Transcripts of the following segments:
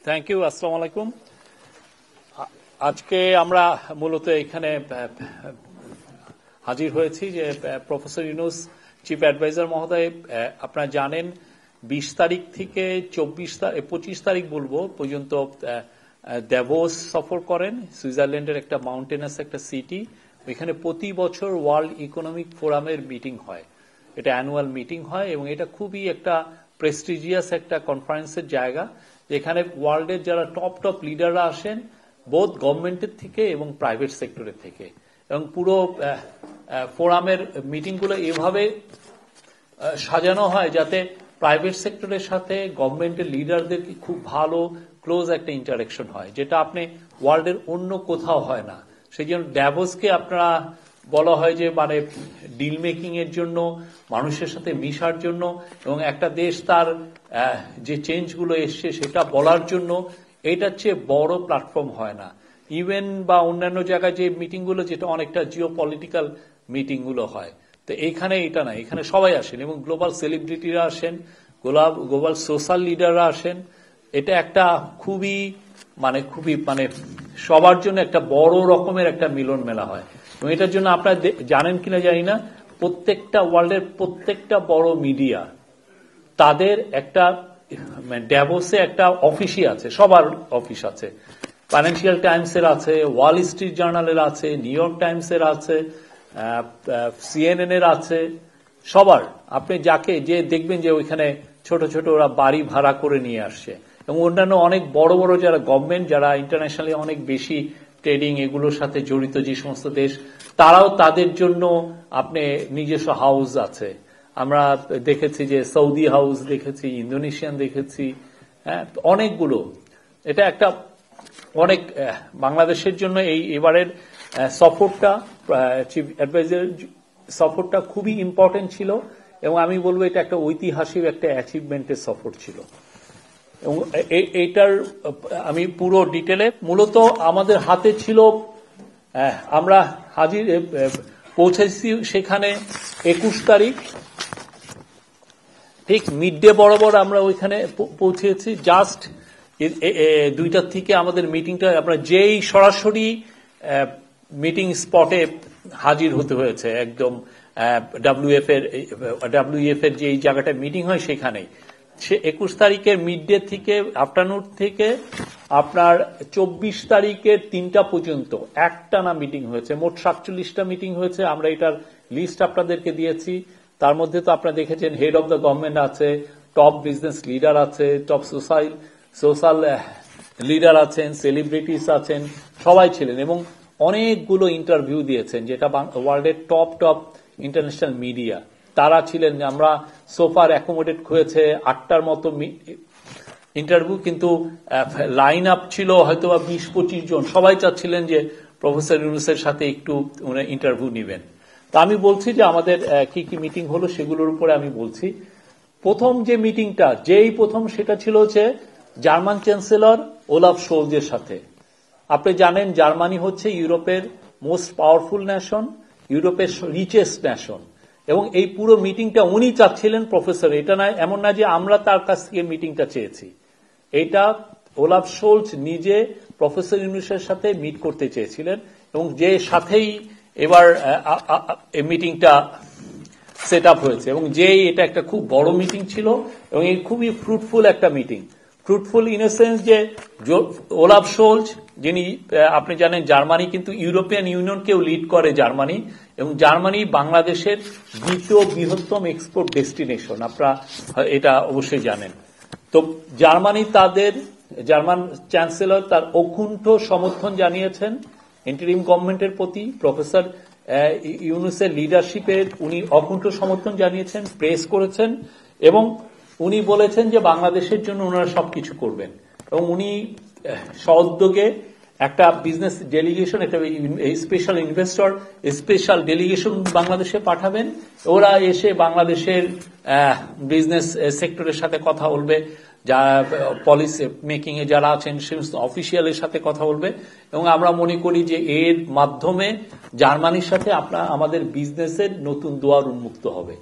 Thank you, আসসালামু আলাইকুম। আজকে আমরা মূলত এখানে হাজির হয়েছি যে প্রফেসর ইউনূস চিফ অ্যাডভাইজার মহোদয়, আপনারা জানেন 20 তারিখ থেকে 25 তারিখ বলবো পর্যন্ত দ্যাভোস সফর করেন, সুইজারল্যান্ডের একটা মাউন্টেনাস একটা সিটি। এখানে প্রতি বছর ওয়ার্ল্ড ইকোনমিক ফোরামের মিটিং হয়, এটা অ্যানুয়াল মিটিং হয় এবং এটা খুবই একটা প্রেস্টিজিয়াস একটা কনফারেন্সের জায়গা, যেখানে ওয়ার্ল্ডের যারা টপ লিডাররা আসেন বোথ গভর্নমেন্টের থেকে এবং প্রাইভেট সেক্টরের থেকে। এবং পুরো ফোরামের মিটিংগুলো এভাবে সাজানো হয় যাতে প্রাইভেট সেক্টরের সাথে গভর্নমেন্টের লিডারদের খুব ভালো ক্লোজ একটা ইন্টারাকশন হয়, যেটা আপনি ওয়ার্ল্ডের অন্য কোথাও হয় না। সেই জন্য ড্যাভোসকে আপনারা বলা হয় যে মানে ডিল মেকিং এর জন্য, মানুষের সাথে মিশার জন্য এবং একটা দেশ তার যে চেঞ্জগুলো এসছে সেটা বলার জন্য এটার চেয়ে বড় প্ল্যাটফর্ম হয় না। ইভেন বা অন্যান্য জায়গায় যে মিটিংগুলো যেটা অনেকটা জিও পলিটিক্যাল মিটিংগুলো হয়, তো এইখানে এটা না, এখানে সবাই আসেন এবং গ্লোবাল সেলিব্রিটিরা আসেন, গ্লোবাল সোশ্যাল লিডাররা আসেন। এটা একটা খুবই মানে সবার জন্য একটা বড় রকমের একটা মিলন মেলা হয়। এবং এটার জন্য আপনারা জানেন কিনা জানি না, প্রত্যেকটা ওয়ার্ল্ডের প্রত্যেকটা বড় মিডিয়া তাদের একটা ড্যাভোসে একটা অফিসই আছে, সবার অফিস আছে। ফাইন্যান্সিয়াল টাইমসের আছে, ওয়াল স্ট্রিট জার্নালের আছে, নিউ ইয়র্ক টাইমসের আছে, CNN এর আছে, সবার। আপনি যে দেখবেন যে ওইখানে ছোট ছোট ওরা বাড়ি ভাড়া করে নিয়ে আসছে। এবং অন্যান্য অনেক বড় বড় যারা গভর্নমেন্ট, যারা ইন্টারন্যাশনালি অনেক বেশি ট্রেডিং এগুলোর সাথে জড়িত যে সমস্ত দেশ, তারাও তাদের জন্য আপনি নিজস্ব হাউস আছে। আমরা দেখেছি যে সৌদি হাউস দেখেছি, ইন্দোনেশিয়ান দেখেছি, হ্যাঁ, অনেকগুলো। এটা একটা অনেক বাংলাদেশের জন্য এবারের সফরটা, চিফ অ্যাডভাইজার সফরটা খুবই ইম্পর্টেন্ট ছিল এবং আমি বলবো এটা একটা ঐতিহাসিক একটা অ্যাচিভমেন্টের সফর ছিল। এবং এইটার আমি পুরো ডিটেলে মূলত আমাদের হাতে ছিল, আমরা পৌঁছেছি সেখানে 21 তারিখ ঠিক মিড ডে বরাবর আমরা ওইখানে পৌঁছেছি। জাস্ট 2টার থেকে আমাদের মিটিংটা, আমরা যেই সরাসরি মিটিং স্পটে হাজির হতে হয়েছে, একদম WEF এর যে জায়গাটা মিটিং হয় সেখানেই। সে 21 তারিখের মিড ডে থেকে আফটারনুন থেকে আপনার 24 তারিখের 3টা পর্যন্ত একটানা মিটিং হয়েছে। মোট 47টা মিটিং হয়েছে। আমরা এটার লিস্ট আপনাদেরকে দিয়েছি। তার মধ্যে তো আপনারা দেখেছেন হেড অব দ্য গভর্নমেন্ট আছে, টপ বিজনেস লিডার আছে, টপ সোশ্যাল লিডার আছেন, সেলিব্রিটিস আছেন, সবাই ছিলেন এবং অনেকগুলো ইন্টারভিউ দিয়েছেন, যেটা ওয়ার্ল্ডের টপ ইন্টারন্যাশনাল মিডিয়া তারা ছিলেন। আমরা সোফার অ্যাকোমোডেট হয়েছে 8টার মতো ইন্টারভিউ, কিন্তু লাইন আপ ছিল হয়তো 20-25 জন। সবাই চাচ্ছিলেন যে প্রফেসর ইউনূসের সাথে একটু ইন্টারভিউ নেবেন। তা আমি বলছি যে আমাদের কি কি মিটিং হলো সেগুলোর উপরে আমি বলছি। প্রথম যে মিটিংটা প্রথম সেটা ছিল হচ্ছে জার্মান চ্যান্সেলর ওলাফ শোলজের সাথে। আপনি জানেন জার্মানি হচ্ছে ইউরোপের মোস্ট পাওয়ারফুল ন্যাশন, ইউরোপের রিচেস্ট ন্যাশন, এবং এই পুরো মিটিংটা উনি চাচ্ছিলেন প্রফেসর। এটা না, এমন না যে আমরা তার কাছ থেকে মিটিংটা চেয়েছি, এটা ওলাফ শোলজ নিজে প্রফেসর ইউনূসের সাথে মিট করতে চেয়েছিলেন এবং যে সাথেই এবার এই মিটিংটা সেট আপ হয়েছে এবং এটা একটা খুব বড় মিটিং ছিল এবং এই খুবই ফ্রুটফুল একটা meeting. Fruitful in a sense যে ওলাফ শোলজ, যিনি আপনি জানেন জার্মানি কিন্তু ইউরোপিয়ান ইউনিয়নকেও লিড করে জার্মানি, এবং জার্মানি বাংলাদেশের দ্বিতীয় বৃহত্তম এক্সপোর্ট ডেস্টিনেশন, আপনারা এটা অবশ্যই জানেন। তো জার্মান চ্যান্সেলর তার অকুণ্ঠ সমর্থন জানিয়েছেন ইন্টারিম গভর্নমেন্টের প্রতি। প্রফেসর ইউনূসের লিডারশিপের উনি অকুণ্ঠ সমর্থন জানিয়েছেন, প্রেস করেছেন এবং উনি বলেছেন যে বাংলাদেশের জন্য ওনারা সবকিছু করবেন এবং উনি সউদ্যোগে একটা বিজনেস ডেলিগেশন, একটা স্পেশাল ইনভেস্টর স্পেশাল ডেলিগেশন বাংলাদেশে পাঠাবেন। ওরা এসে বাংলাদেশের বিজনেস সেক্টরের সাথে কথা বলবে, যারা পলিসি মেকিং এ যারা আছেন সমস্ত অফিসিয়ালের সাথে কথা বলবে এবং আমরা মনে করি যে এর মাধ্যমে জার্মানির সাথে আমাদের বিজনেসের নতুন দুয়ার উন্মুক্ত হবে।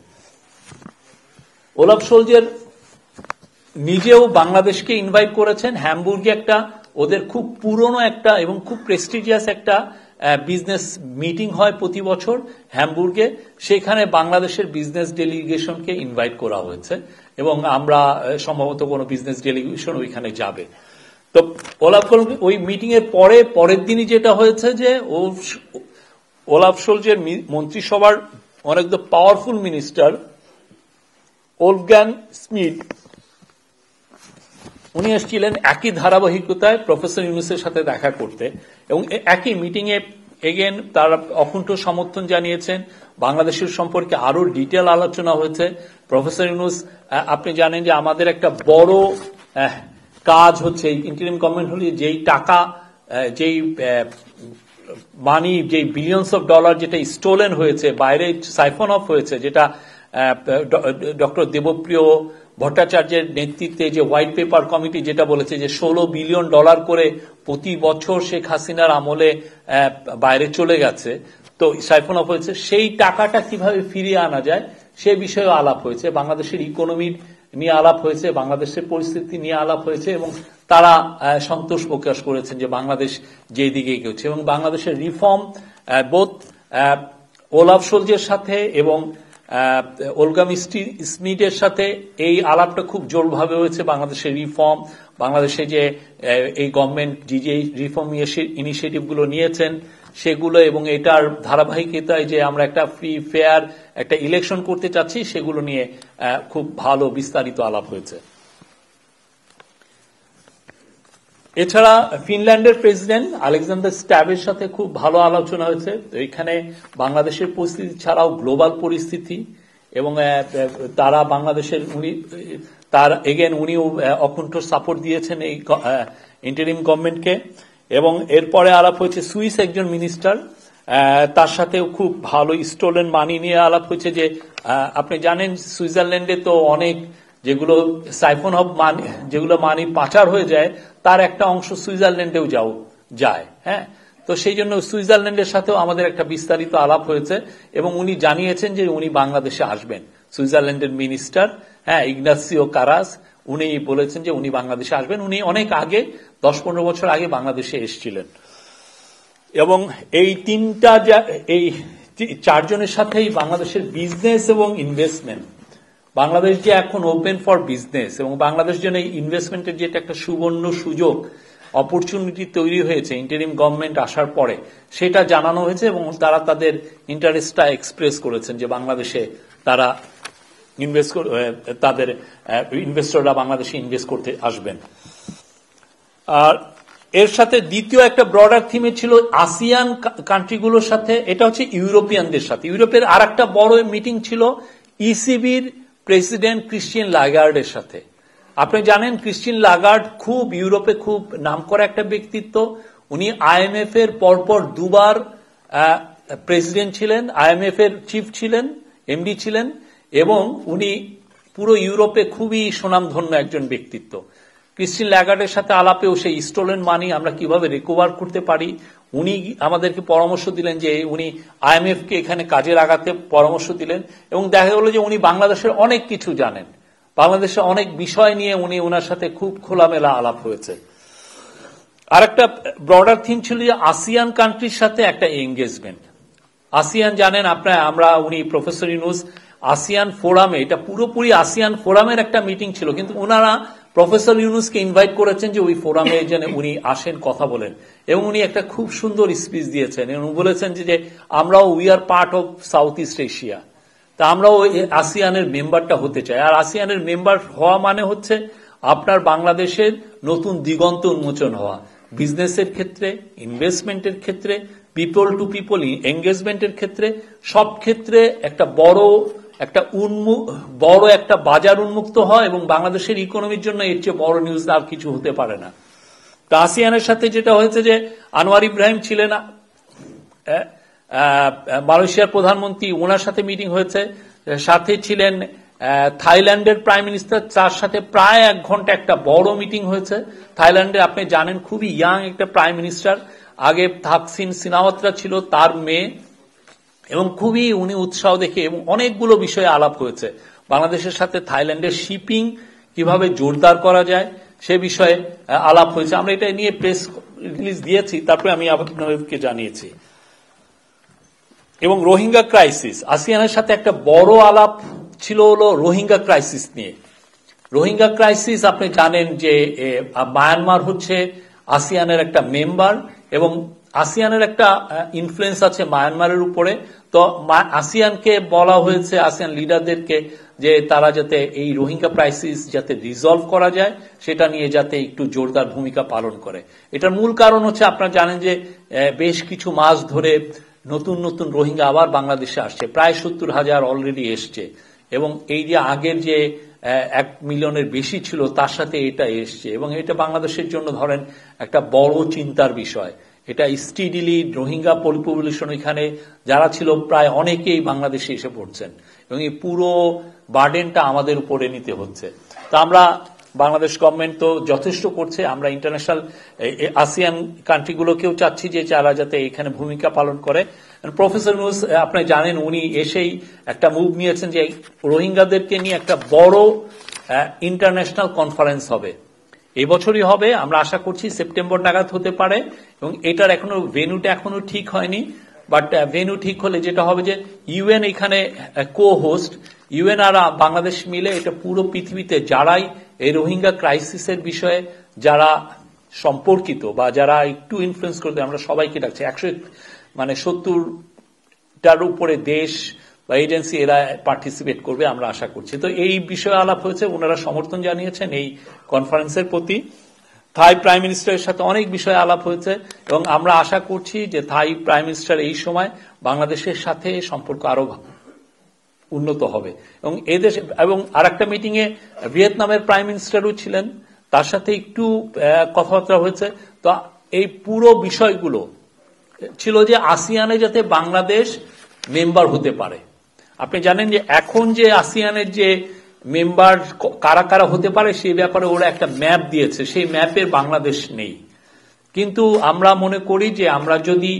ওলাফ শোলজের নিজেও বাংলাদেশকে ইনভাইট করেছেন। হ্যামবুর্গে একটা ওদের খুব পুরনো একটা এবং খুব প্রেস্টিজিয়াস একটা বিজনেস মিটিং হয় প্রতি বছর হ্যামবুর্গে, সেখানে বাংলাদেশের বিজনেস ডেলিগেশনকে ইনভাইট করা হয়েছে এবং আমরা সম্ভবত কোনো বিজনেস ডেলিগেশন ওইখানে যাবে। তো ওই মিটিং এর পরের দিনই যেটা হয়েছে যে ওলাফ শোলজের মন্ত্রিসভার one of the powerful minister Wolfgang Schmidt উনি এসেছিলেন একই ধারাবাহিকতায় প্রফেসর ইউনূসের সাথে দেখা করতে এবং একই মিটিং এ এগেন তারা অকুণ্ঠ সমর্থন জানিয়েছেন। বাংলাদেশের সম্পর্কে আরো ডিটেল আলোচনা হয়েছে। প্রফেসর ইউনূস, আপনি জানেন যে আমাদের একটা বড় কাজ হচ্ছে ইন্টারিম গভর্নমেন্ট হলে যেই টাকা যেই মানি যেই বিলিয়নস অফ ডলার যেটা স্টোলেন হয়েছে, বাইরে সাইফন অফ হয়েছে, যেটা ডক্টর দেবপ্রিয় ভট্টাচার্যের নেতৃত্বে যে হোয়াইট পেপার কমিটি যেটা বলেছে যে 16 বিলিয়ন ডলার করে প্রতি বছর শেখ হাসিনার আমলে বাইরে চলে গেছে, তো সাইফন অফ হয়েছে, সেই টাকাটা কিভাবে ফিরিয়ে আনা যায় সে বিষয়েও আলাপ হয়েছে। বাংলাদেশের ইকোনমি নিয়ে আলাপ হয়েছে, বাংলাদেশের পরিস্থিতি নিয়ে আলাপ হয়েছে এবং তারা সন্তোষ প্রকাশ করেছেন যে বাংলাদেশ যেই দিকে এগোচ্ছে এবং বাংলাদেশের রিফর্ম বোথ ওলাফ শোলজের সাথে এবং ওলগাং স্মিডের সাথে এই আলাপটা খুব জোরভাবে হয়েছে। বাংলাদেশের রিফর্ম, বাংলাদেশে যে এই গভর্নমেন্ট যে রিফর্ম ইনিশিয়েটিভ গুলো নিয়েছেন সেগুলো এবং এটার ধারাবাহিকতায় যে আমরা একটা ফ্রি ফেয়ার একটা ইলেকশন করতে চাচ্ছি সেগুলো নিয়ে খুব ভালো বিস্তারিত আলাপ হয়েছে। এছাড়া ফিনল্যান্ডের প্রেসিডেন্ট আলেকজান্ডার স্ট্যাবের সাথে খুব ভালো আলোচনা হয়েছে। এখানে বাংলাদেশের পরিস্থিতি ছাড়াও গ্লোবাল পরিস্থিতি এবং তারা বাংলাদেশের উনিও অকুণ্ঠ সাপোর্ট দিয়েছেন এই ইন্টারিম গভর্নমেন্টকে। এবং এরপরে আলাপ হয়েছে সুইস একজন মিনিস্টার, তার সাথেও খুব ভালো স্টোলেন মানি নিয়ে আলাপ হয়েছে। যে আপনি জানেন সুইজারল্যান্ডে তো অনেক যেগুলো সাইফন অফ মানি যেগুলো মানি পাচার হয়ে যায় তার একটা অংশ সুইজারল্যান্ডেও যায়। হ্যাঁ, তো সেই জন্য সুইজারল্যান্ডের সাথেও আমাদের একটা বিস্তারিত আলাপ হয়েছে এবং উনি জানিয়েছেন যে উনি বাংলাদেশে আসবেন। সুইজারল্যান্ডের মিনিস্টার ইগনাসিও কারাস উনি বলেছেন যে উনি বাংলাদেশে আসবেন। উনি অনেক আগে 10-15 বছর আগে বাংলাদেশে এসেছিলেন এবং এই এই চারজনের সাথেই বাংলাদেশের বিজনেস এবং ইনভেস্টমেন্ট, বাংলাদেশ যে এখন ওপেন ফর বিজনেস এবং বাংলাদেশ জন্য ইনভেস্টমেন্টের যেটা একটা সুবর্ণ সুযোগ অপরচুনিটি তৈরি হয়েছে ইন্টারিম গভর্নমেন্ট আসার পরে, সেটা জানানো হয়েছে এবং তারা তাদের ইন্টারেস্টটা এক্সপ্রেস করেছেন যে বাংলাদেশে তারা তাদের ইনভেস্টররা বাংলাদেশে ইনভেস্ট করতে আসবেন। আর এর সাথে দ্বিতীয় একটা ব্রডার থিমে ছিল আসিয়ান কান্ট্রিগুলোর সাথে, এটা হচ্ছে ইউরোপিয়ানদের সাথে। ইউরোপের আর একটা বড় মিটিং ছিল ইসিবির প্রেসিডেন্ট ক্রিস্টিয়ান লাগার্ডের সাথে। আপনি জানেন ক্রিস্টিয়ান লাগার্ড খুব ইউরোপে খুব নামকরা একটা ব্যক্তিত্ব। উনি আইএমএফ এর পরপর দুবার প্রেসিডেন্ট ছিলেন, আইএমএফ এর চিফ ছিলেন, এমডি ছিলেন এবং উনি পুরো ইউরোপে খুবই সুনামধন্য একজন ব্যক্তিত্ব। ক্রিস্টিয়ান লাগার্ডের সাথে আলাপেও সেই স্টোলেন মানি আমরা কিভাবে রিকভার করতে পারি উনি আমাদেরকে পরামর্শ দিলেন, যে উনি আইএমএফ কে এখানে কাজে লাগাতে পরামর্শ দিলেন এবং দেখা গেল যে উনি বাংলাদেশের অনেক কিছু জানেন, বাংলাদেশের অনেক বিষয় নিয়ে উনি ওনার সাথে খুব খোলামেলা আলাপ হয়েছে। আর একটা ব্রডার থিম ছিল যে আসিয়ান কান্ট্রির সাথে একটা এঙ্গেজমেন্ট। আসিয়ান জানেন আমরা উনি প্রফেসর ইউনূস আসিয়ান ফোরামে, এটা পুরোপুরি আসিয়ান ফোরামের একটা মিটিং ছিল, কিন্তু ওনারা প্রফেসর ইউনূসকে ইনভাইট করেছেন যে ওই ফোরামে যেন উনি আসেন কথা বলেন এবং উনি একটা খুব সুন্দর স্পিচ দিয়েছেন এবং বলেছেন যে আমরাও we are part of south east Asia, তা আমরাও আসিয়ানের মেম্বারটা হতে চাই। আর আসিয়ানের মেম্বার হওয়া মানে হচ্ছে আপনার বাংলাদেশের নতুন দিগন্ত উন্মোচন হওয়া, বিজনেসের ক্ষেত্রে, ইনভেস্টমেন্টের ক্ষেত্রে, পিপল টু পিপল এঙ্গেজমেন্টের ক্ষেত্রে, সব ক্ষেত্রে একটা বড় একটা বাজার উন্মুক্ত হয় এবং বাংলাদেশের ইকোনমির জন্য এর চেয়ে বড় নিউজ আর কিছু হতে পারে না। তো আসিয়ানের সাথে যেটা হয়েছে যে আনোয়ার ইব্রাহিম ছিলেন মালয়েশিয়ার প্রধানমন্ত্রী, ওনার সাথে মিটিং হয়েছে, সাথে ছিলেন থাইল্যান্ডের প্রাইম মিনিস্টার, তার সাথে প্রায় 1 ঘন্টা একটা বড় মিটিং হয়েছে। থাইল্যান্ডে আপনি জানেন খুবই ইয়াং একটা প্রাইম মিনিস্টার, আগে থাকসিন সিনাওয়াত্রা ছিল তার মেয়ে, এবং খুবই উনি উৎসাহ দেখে এবং অনেকগুলো বিষয়ে আলাপ হয়েছে। বাংলাদেশের সাথে থাইল্যান্ডের শিপিং কিভাবে জোরদার করা যায় সে বিষয়ে আলাপ হয়েছে। আমরা এটা নিয়ে প্রেস রিলিজ দিয়েছি, তারপরে আমি আপনাদেরকে জানিয়েছি। এবং রোহিঙ্গা ক্রাইসিস, আসিয়ানের সাথে একটা বড় আলাপ ছিল হলো রোহিঙ্গা ক্রাইসিস নিয়ে। রোহিঙ্গা ক্রাইসিস আপনি জানেন যে মায়ানমার হচ্ছে আসিয়ানের একটা মেম্বার এবং আসিয়ানের একটা ইনফ্লুয়েন্স আছে মায়ানমারের উপরে। তো আসিয়ানকে বলা হয়েছে, আসিয়ান লিডারদেরকে, যে তারা যাতে এই রোহিঙ্গা ক্রাইসিস যাতে রিজলভ করা যায় সেটা নিয়ে যাতে একটু জোরদার ভূমিকা পালন করে। এটার মূল কারণ হচ্ছে আপনারা জানেন যে বেশ কিছু মাস ধরে নতুন নতুন রোহিঙ্গা আবার বাংলাদেশে আসছে, প্রায় 70,000 অলরেডি এসছে এবং এই যে আগের যে 1 মিলিয়নের বেশি ছিল তার সাথে এটা এসছে এবং এটা বাংলাদেশের জন্য ধরেন একটা বড় চিন্তার বিষয়। এটা স্টিডিলি রোহিঙ্গা পপুলেশন এখানে যারা ছিল প্রায় অনেকেই বাংলাদেশে এসে পড়ছেন এবং এই পুরো বার্ডেনটা আমাদের উপরে নিতে হচ্ছে। তা আমরা বাংলাদেশ গভর্নমেন্ট তো যথেষ্ট করছে, আমরা ইন্টারন্যাশনাল আসিয়ান কান্ট্রিগুলোকেও চাচ্ছি যে যারা যাতে এখানে ভূমিকা পালন করে। প্রফেসর ইউনূস আপনি জানেন উনি এসেই একটা মুভ নিয়েছেন যে রোহিঙ্গাদেরকে নিয়ে একটা বড় ইন্টারন্যাশনাল কনফারেন্স হবে, এই বছরই হবে, আমরা আশা করছি সেপ্টেম্বর নাগাদ হতে পারে এবং এটার এখনো ভেন্যুটা এখনো ঠিক হয়নি। বাট ভেন্যু ঠিক হলে যেটা হবে যে ইউএন এখানে কো হোস্ট, ইউএন আর বাংলাদেশ মিলে এটা পুরো পৃথিবীতে যারাই এই রোহিঙ্গা ক্রাইসিসের বিষয়ে যারা সম্পর্কিত বা যারা একটু ইনফ্লুয়েন্স করতে, আমরা সবাইকে ডাকছি। 70টার উপরে দেশ বা এজেন্সি এরা পার্টিসিপেট করবে আমরা আশা করছি। তো এই বিষয়ে আলাপ হয়েছে, ওনারা সমর্থন জানিয়েছেন এই কনফারেন্সের প্রতি। থাই প্রাইম মিনিস্টারের সাথে অনেক বিষয়ে আলাপ হয়েছে এবং আমরা আশা করছি যে থাই প্রাইম মিনিস্টার এই সময় বাংলাদেশের সাথে সম্পর্ক আরো উন্নত হবে এবং এদেশ। এবং আরেকটা মিটিং এ ভিয়েতনামের প্রাইম মিনিস্টারও ছিলেন, তার সাথে একটু কথাবার্তা হয়েছে। তো এই পুরো বিষয়গুলো ছিল যে আসিয়ানে যাতে বাংলাদেশ মেম্বার হতে পারে। আপনি জানেন যে এখন যে আসিয়ানের যে মেম্বার কারা কারা হতে পারে সেই ব্যাপারে ওরা একটা ম্যাপ দিয়েছে, সেই ম্যাপের বাংলাদেশ নেই। কিন্তু আমরা মনে করি যে আমরা যদি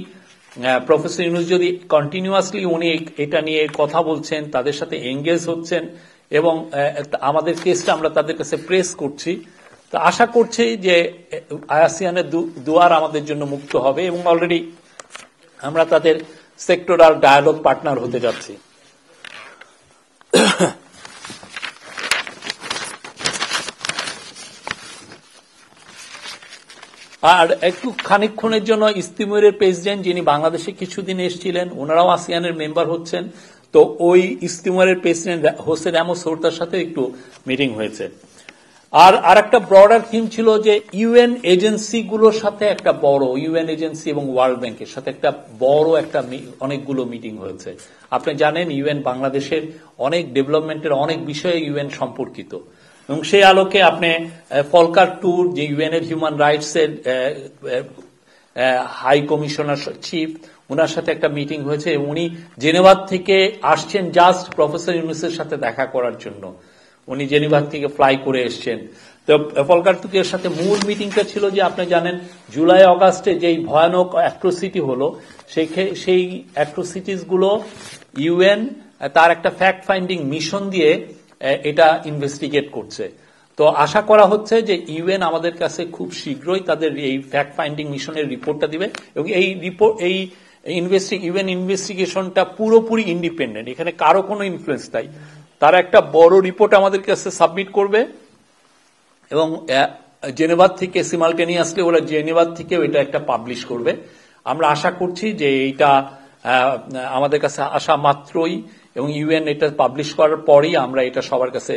প্রফেসর ইউনূস যদি কন্টিনিউয়াসলি উনি এটা নিয়ে কথা বলছেন, তাদের সাথে এঙ্গেজ হচ্ছেন এবং আমাদের কেসটা আমরা তাদের কাছে প্রেস করছি, তো আশা করছি যে আসিয়ানের দুয়ার আমাদের জন্য মুক্ত হবে এবং অলরেডি আমরা তাদের সেক্টরাল ডায়ালগ পার্টনার হতে যাচ্ছি। আর একটু খানিকক্ষণের জন্য ইস্তিমরের প্রেসিডেন্ট যিনি বাংলাদেশে কিছুদিন এসেছিলেন, ওনারাও আসিয়ানের মেম্বার হচ্ছেন। তো ওই ইস্তিমরের প্রেসিডেন্ট হোসেন আহমদ সোরতার সাথে একটু মিটিং হয়েছে। আর একটা ব্রডার থিম ছিল যে ইউএন এজেন্সিগুলোর সাথে একটা বড়, ইউএন এজেন্সি এবং ওয়ার্ল্ড ব্যাংকের সাথে একটা বড় একটা অনেকগুলো মিটিং হয়েছে। আপনি জানেন ইউএন বাংলাদেশের অনেক ডেভেলপমেন্টের অনেক বিষয়ে ইউএন সম্পর্কিত এবং সেই আলোকে আপনি ফলকার ট্যুর যে ইউএন এর হিউম্যান রাইটস এর হাই কমিশনার চিফ, ওনার সাথে একটা মিটিং হয়েছে এবং উনি জেনেভা থেকে আসছেন জাস্ট প্রফেসর ইউনূসের সাথে দেখা করার জন্য। উনি জেনেভা থেকে ফ্লাই করে এসছেন। তো ফলকার ট্যুরের সাথে মূল মিটিংটা ছিল যে আপনি জানেন জুলাই অগাস্টে যেই ভয়ানক অ্যাট্রোসিটি হলো, সেই অ্যাট্রোসিটিস গুলো ইউএন তার একটা ফ্যাক্ট ফাইন্ডিং মিশন দিয়ে এটা ইনভেস্টিগেট করছে। তো আশা করা হচ্ছে যে ইউএন আমাদের কাছে খুব শীঘ্রই তাদের এই ফ্যাক্ট ফাইন্ডিং মিশনের রিপোর্টটা দিবে এবং এই রিপোর্ট এই ইউএন ইনভেস্টিগেশনটা পুরোপুরি ইন্ডিপেন্ডেন্ট, এখানে কারো কোনো ইনফ্লুয়েন্স নাই। তারা একটা বড় রিপোর্ট আমাদের কাছে সাবমিট করবে এবং জেনেভা থেকে সিমালটেনিয়াসলি ওরা জেনেভা থেকে এটা একটা পাবলিশ করবে। আমরা আশা করছি যে এইটা আমাদের কাছে আসা মাত্রই এবং ইউএন এটা পাবলিশ করার পরেই আমরা এটা সবার কাছে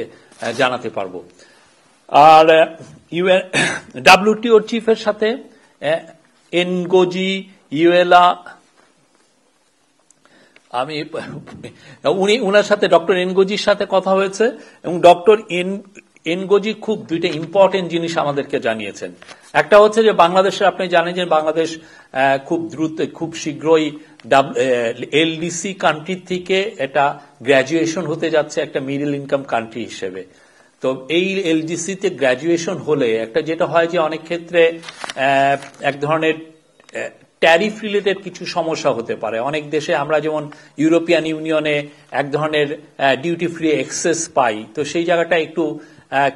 জানাতে পারবো। আর ইউএন ডাব্লিউটিও চিফের সাথে এনগোজি ইউএলা উনার সাথে ডক্টর এনগোজির সাথে কথা হয়েছে এবং ডক্টর এনগোজি খুব দুইটা ইম্পর্টেন্ট জিনিস আমাদেরকে জানিয়েছেন। একটা হচ্ছে যে বাংলাদেশের আপনি জানেন যে বাংলাদেশ খুব দ্রুত খুব শীঘ্রই এলডিসি কান্ট্রি থেকে এটা গ্র্যাজুয়েশন হতে যাচ্ছে একটা মিডল ইনকাম কান্ট্রি হিসেবে। তো এই এলডিসিতে গ্র্যাজুয়েশন হলে একটা যেটা হয় যে অনেক ক্ষেত্রে এক ধরনের ট্যারিফ রিলেটেড কিছু সমস্যা হতে পারে। অনেক দেশে আমরা যেমন ইউরোপিয়ান ইউনিয়নে এক ধরনের ডিউটি ফ্রি অ্যাক্সেস পাই, তো সেই জায়গাটা একটু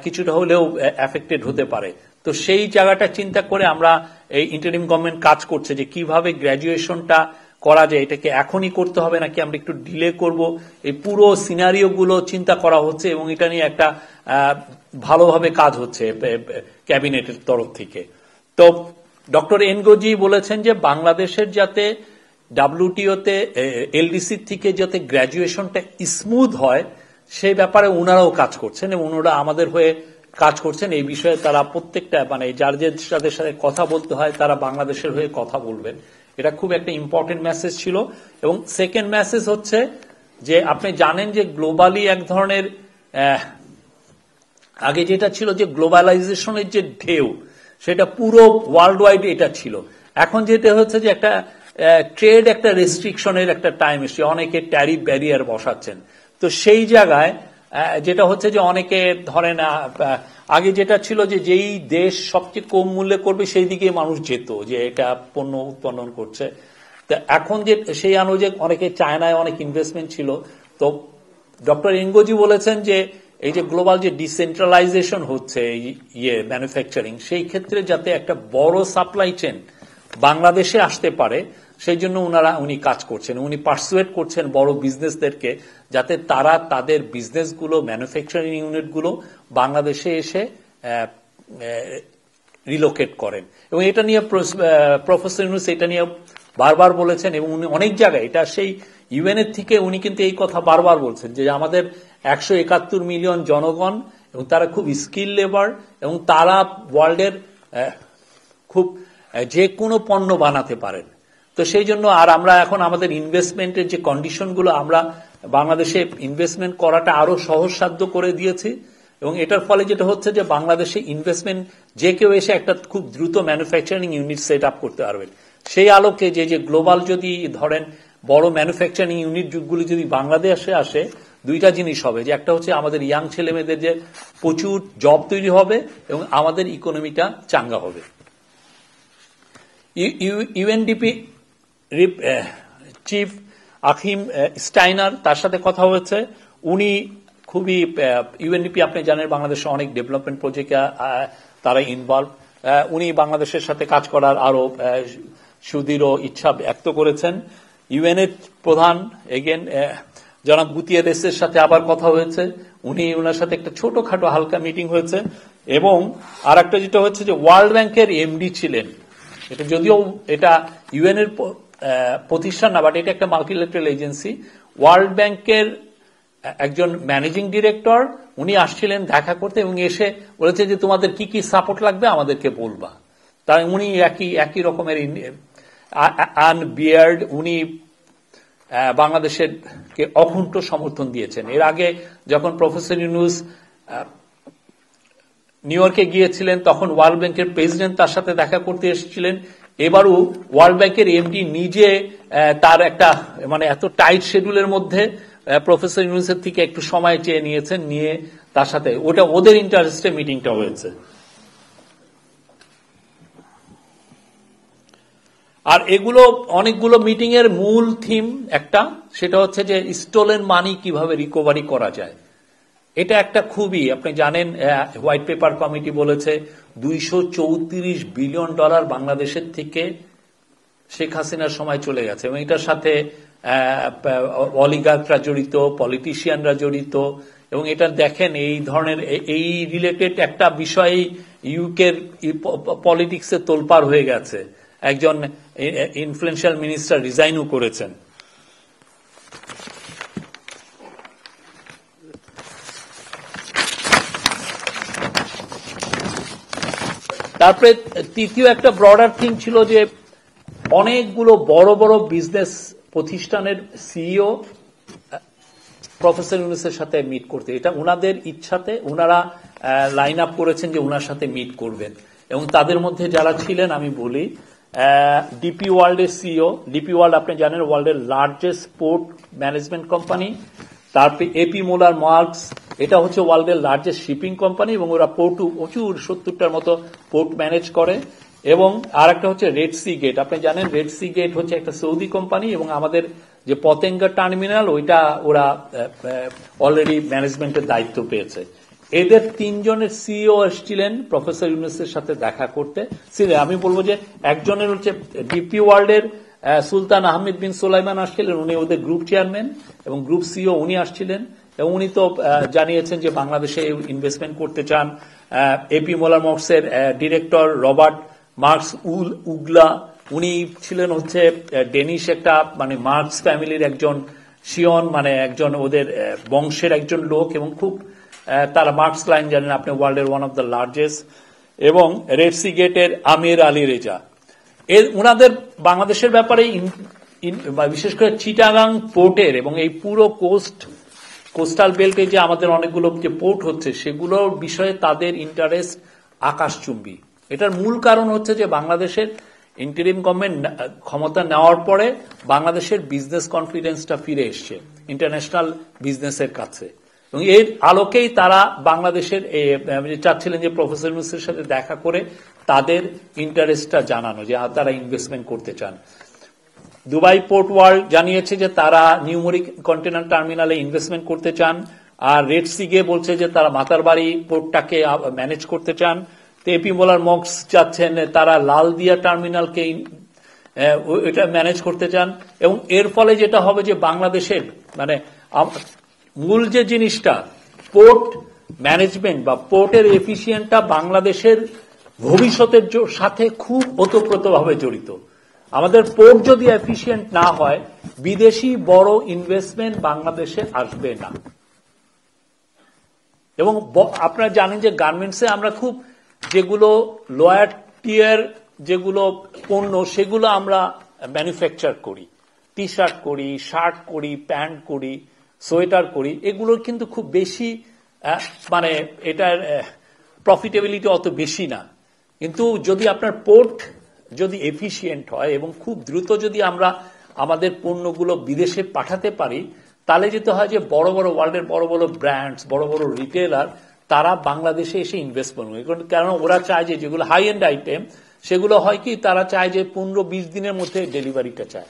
কিছুটা হলেও এফেক্টেড হতে পারে। তো সেই জায়গাটা চিন্তা করে আমরা এই ইন্টারিম গভর্নমেন্ট কাজ করছে যে কিভাবে গ্র্যাজুয়েশনটা করা যায়, এটাকে এখনই করতে হবে নাকি আমরা একটু ডিলে করব, এই পুরো সিনারিও গুলো চিন্তা করা হচ্ছে এবং এটা নিয়ে একটা ভালোভাবে কাজ হচ্ছে ক্যাবিনেটের তরফ থেকে। তো ডক্টর এনগোজি বলেছেন যে বাংলাদেশের যাতে ডাব্লিউটিওতে এলডিসি থেকে যাতে গ্র্যাজুয়েশনটা স্মুথ হয় সেই ব্যাপারে ওনারাও কাজ করছেন এবং ওনারা আমাদের হয়ে কাজ করছেন। এই বিষয়ে তারা প্রত্যেকটা মানে যাদের সাথে কথা বলতে হয় তারা বাংলাদেশের হয়ে কথা বলবেন। এটা খুব একটা ইম্পর্টেন্ট মেসেজ ছিল। এবং সেকেন্ড মেসেজ হচ্ছে যে আপনি জানেন যে গ্লোবালি এক ধরনের আগে যেটা ছিল যে গ্লোবালাইজেশনের যে ঢেউ সেটা পুরো ওয়ার্ল্ড ওয়াইড এটা ছিল। এখন যেটা হচ্ছে যে একটা ট্রেড একটা রেস্ট্রিকশনের একটা টাইম এসছে, অনেকে ট্যারিফ ব্যারিয়ার বসাচ্ছেন। তো সেই জায়গায় যেটা হচ্ছে যে অনেকে ধরেন আগে যেটা ছিল যে যেই দেশ সবচেয়ে কম মূল্যে করবে সেই দিকে মানুষ যেত যে এটা পণ্য উৎপাদন করছে। তো এখন যে সেই অনুযায়ী অনেকে চায়নায় অনেক ইনভেস্টমেন্ট ছিল। তো ডক্টর এনগোজি বলেছেন যে এই যে গ্লোবাল যে ডিসেন্ট্রালাইজেশন হচ্ছে ম্যানুফ্যাকচারিং, সেই ক্ষেত্রে যাতে একটা বড় সাপ্লাই চেন বাংলাদেশে আসতে পারে সেই জন্য উনি কাজ করছেন। উনি পার্সুয়েট করছেন বড় বিজনেসদেরকে যাতে তারা তাদের বিজনেসগুলো ম্যানুফ্যাকচারিং ইউনিটগুলো বাংলাদেশে এসে রিলোকেট করেন। এবং এটা নিয়ে প্রফেসর ইউনূস এটা নিয়ে বারবার বলেছেন এবং উনি অনেক জায়গায় এটা সেই ইউএন এর থেকে উনি কিন্তু এই কথা বারবার বলছেন যে আমাদের 171 মিলিয়ন জনগণ এবং তারা খুব স্কিল লেবার এবং তারা ওয়ার্ল্ডের খুব যে কোনো পণ্য বানাতে পারেন। তো সেই জন্য আর আমরা এখন আমাদের ইনভেস্টমেন্টের যে কন্ডিশনগুলো আমরা বাংলাদেশে ইনভেস্টমেন্ট করাটা আরো সহজসাধ্য করে দিয়েছি এবং এটার ফলে যেটা হচ্ছে যে বাংলাদেশে ইনভেস্টমেন্ট যে কেউ এসে একটা খুব দ্রুত ম্যানুফ্যাকচারিং ইউনিট সেট আপ করতে পারবেন। সেই আলোকে যে গ্লোবাল যদি ধরেন বড় ম্যানুফ্যাকচারিং ইউনিটগুলি যদি বাংলাদেশে আসে দুইটা জিনিস হবে, যে একটা হচ্ছে আমাদের ইয়াং ছেলে মেয়েদের যে প্রচুর জব তৈরি হবে এবং আমাদের ইকোনমিটা চাঙ্গা হবে। ইউএনডিপি চিফ আকিম স্টাইনার তার সাথে কথা হয়েছে। উনি খুবই ইউএনডিপি আপনি জানেন বাংলাদেশে অনেক ডেভেলপমেন্ট প্রজেক্টে তারা ইনভলভ। উনি বাংলাদেশের সাথে কাজ করার আরো সুদৃঢ় ইচ্ছা ব্যক্ত করেছেন। ইউএনএর প্রধান এগেন জনাব গুতিয়ারেসের সাথে আবার কথা হয়েছে, ওনার সাথে একটা ছোটখাটো হালকা মিটিং হয়েছে। এবং আর একটা যেটা হচ্ছে যে ওয়ার্ল্ড ব্যাংকের এমডি ছিলেন, এটা যদিও এটা ইউএন এর প্রতিষ্ঠান না বাট এটা একটা মাল্টিল্যাটারাল এজেন্সি, ওয়ার্ল্ড ব্যাংকের একজন ম্যানেজিং ডিরেক্টর উনি আসছিলেন দেখা করতে এবং এসে বলেছে যে তোমাদের কি কি সাপোর্ট লাগবে আমাদেরকে বলবা। তাই উনি একই রকমের আনবিয়ার্ড উনি বাংলাদেশের কে অকুণ্ঠ সমর্থন দিয়েছেন। এর আগে যখন প্রফেসর ইউনূস নিউ ইয়র্কে গিয়েছিলেন তখন ওয়ার্ল্ড ব্যাংকের প্রেসিডেন্ট তার সাথে দেখা করতে এসেছিলেন। এবারও ওয়ার্ল্ড ব্যাংকের এমডি নিজে তার একটা মানে এত টাইট শিডিউলের মধ্যে প্রফেসর ইউনূসের থেকে একটু সময় চেয়ে নিয়েছেন, নিয়ে তার সাথে ওটা ওদের ইন্টারেস্টে মিটিংটা হয়েছে। আর এগুলো অনেকগুলো মিটিং এর মূল থিম একটা, সেটা হচ্ছে যে স্টোলেন মানি কিভাবে রিকভারি করা যায়। এটা একটা খুবই আপনি জানেন হোয়াইট পেপার কমিটি বলেছে $234 বিলিয়ন বাংলাদেশের থেকে শেখ হাসিনার সময় চলে গেছে এবং এটার সাথে অলিগার্করা জড়িত, পলিটিশিয়ানরা জড়িত এবং এটা দেখেন এই ধরনের এই রিলেটেড একটা বিষয় ইউকের পলিটিক্সে তোলপাড় হয়ে গেছে। একজন ইনফ্লুয়েন্সিয়াল মিনিস্টার রিজাইনও করেছেন। তারপরে তৃতীয় একটা ব্রডার থিং ছিল যে অনেকগুলো বড় বড় বিজনেস প্রতিষ্ঠানের সিইও প্রফেসর ইউনূসের সাথে মিট করতে, এটা ওনাদের ইচ্ছাতে ওনারা লাইন আপ করেছেন যে ওনার সাথে মিট করবেন। এবং তাদের মধ্যে যারা ছিলেন আমি বলি ডিপি ওয়ার্ল্ডের সিইও, ডিপি ওয়ার্ল্ড আপনি জানেন ওয়ার্ল্ডের লার্জেস্ট পোর্ট ম্যানেজমেন্ট কোম্পানি। তারপরে এপি মোলার মার্কস, এটা হচ্ছে ওয়ার্ল্ডের লার্জেস্ট শিপিং কোম্পানি এবং ওরা পোর্ট প্রচুর 70টার মতো পোর্ট ম্যানেজ করে। এবং আর একটা হচ্ছে রেড সি গেট, আপনি জানেন রেড সি গেট হচ্ছে একটা সৌদি কোম্পানি এবং আমাদের যে পতেঙ্গা টার্মিনাল ওইটা ওরা অলরেডি ম্যানেজমেন্টের দায়িত্ব পেয়েছে। এদের তিনজনের সিইও এসেছিলেন প্রফেসর ইউনূসের সাথে দেখা করতে। আমি বলবো যে একজনের হচ্ছে ডিপি ওয়ার্ল্ডের সুলতান আহমেদ বিন সুলাইমান আসছিলেন, উনি ওদের গ্রুপ চেয়ারম্যান এবং গ্রুপ সিইও, উনি আসছিলেন এবং উনি তো জানিয়েছেন যে বাংলাদেশে ইনভেস্টমেন্ট করতে চান। এপি মোলার মক্সের ডিরেক্টর রবার্ট মার্কস উগলা, উনি ছিলেন হচ্ছে ডেনিশ একটা মানে মার্কস ফ্যামিলির একজন শিয়ন, মানে একজন ওদের বংশের একজন লোক এবং খুব তারা মার্কস লাইন জানেন আপনি, ওয়ার্ল্ডের ওয়ান অফ দ্য লার্জেস্ট। এবং রেড সি গেটের আমির আলী রেজা, ওনাদের বাংলাদেশের ব্যাপারে বিশেষ করে চিটাগাং পোর্টের এবং এই পুরো কোস্টাল বেল্টে যে আমাদের অনেকগুলো যে পোর্ট হচ্ছে সেগুলোর বিষয়ে তাদের ইন্টারেস্ট আকাশচুম্বী। এটার মূল কারণ হচ্ছে যে বাংলাদেশের ইন্টারিম গভর্নমেন্ট ক্ষমতা নেওয়ার পরে বাংলাদেশের বিজনেস কনফিডেন্সটা ফিরে এসছে ইন্টারন্যাশনাল বিজনেসের কাছে, এবং এর আলোকেই তারা বাংলাদেশের চাচ্ছিলেন যে প্রফেসর ইউনূসের সাথে দেখা করে তাদের ইন্টারেস্টটা জানানো যে তারা ইনভেস্টমেন্ট করতে চান। দুবাই পোর্ট ওয়ার্ল্ড জানিয়েছে যে তারা নিউমরি কন্টেনার টার্মিনালে ইনভেস্টমেন্ট করতে চান, আর রেড সি গে বলছে যে তারা মাতারবাড়ি পোর্টটাকে ম্যানেজ করতে চান। এপি মোলার মক্স চাচ্ছেন তারা লালদিয়া টার্মিনালকে এটা ম্যানেজ করতে চান, এবং এর ফলে যেটা হবে যে বাংলাদেশের মানে মূল যে জিনিসটা পোর্ট ম্যানেজমেন্ট বা পোর্টের এফিসিয়েন্টটা বাংলাদেশের ভবিষ্যতের সাথে খুব ওতপ্রোতভাবে জড়িত। আমাদের পোর্ট যদি এফিসিয়েন্ট না হয় বিদেশি বড় ইনভেস্টমেন্ট বাংলাদেশে আসবে না। এবং আপনারা জানেন যে গার্মেন্টসে আমরা খুব যেগুলো লোয়ার টিয়ার যেগুলো পণ্য সেগুলো আমরা ম্যানুফ্যাকচার করি, টি শার্ট করি, শার্ট করি, প্যান্ট করি, সোয়েটার করি, এগুলোর কিন্তু খুব বেশি মানে এটার প্রফিটেবিলিটি অত বেশি না। কিন্তু যদি আপনার পোর্ট যদি এফিসিয়েন্ট হয় এবং খুব দ্রুত যদি আমরা আমাদের পণ্যগুলো বিদেশে পাঠাতে পারি, তাহলে যেতে হয় যে বড় বড় ওয়ার্ল্ডের বড় বড় ব্র্যান্ডস, বড় বড় রিটেলার তারা বাংলাদেশে এসে ইনভেস্ট করবে, কারণ ওরা চায় যে যেগুলো হাই এন্ড আইটেম সেগুলো হয় কি তারা চায় যে 15-20 দিনের মধ্যে ডেলিভারিটা চায়,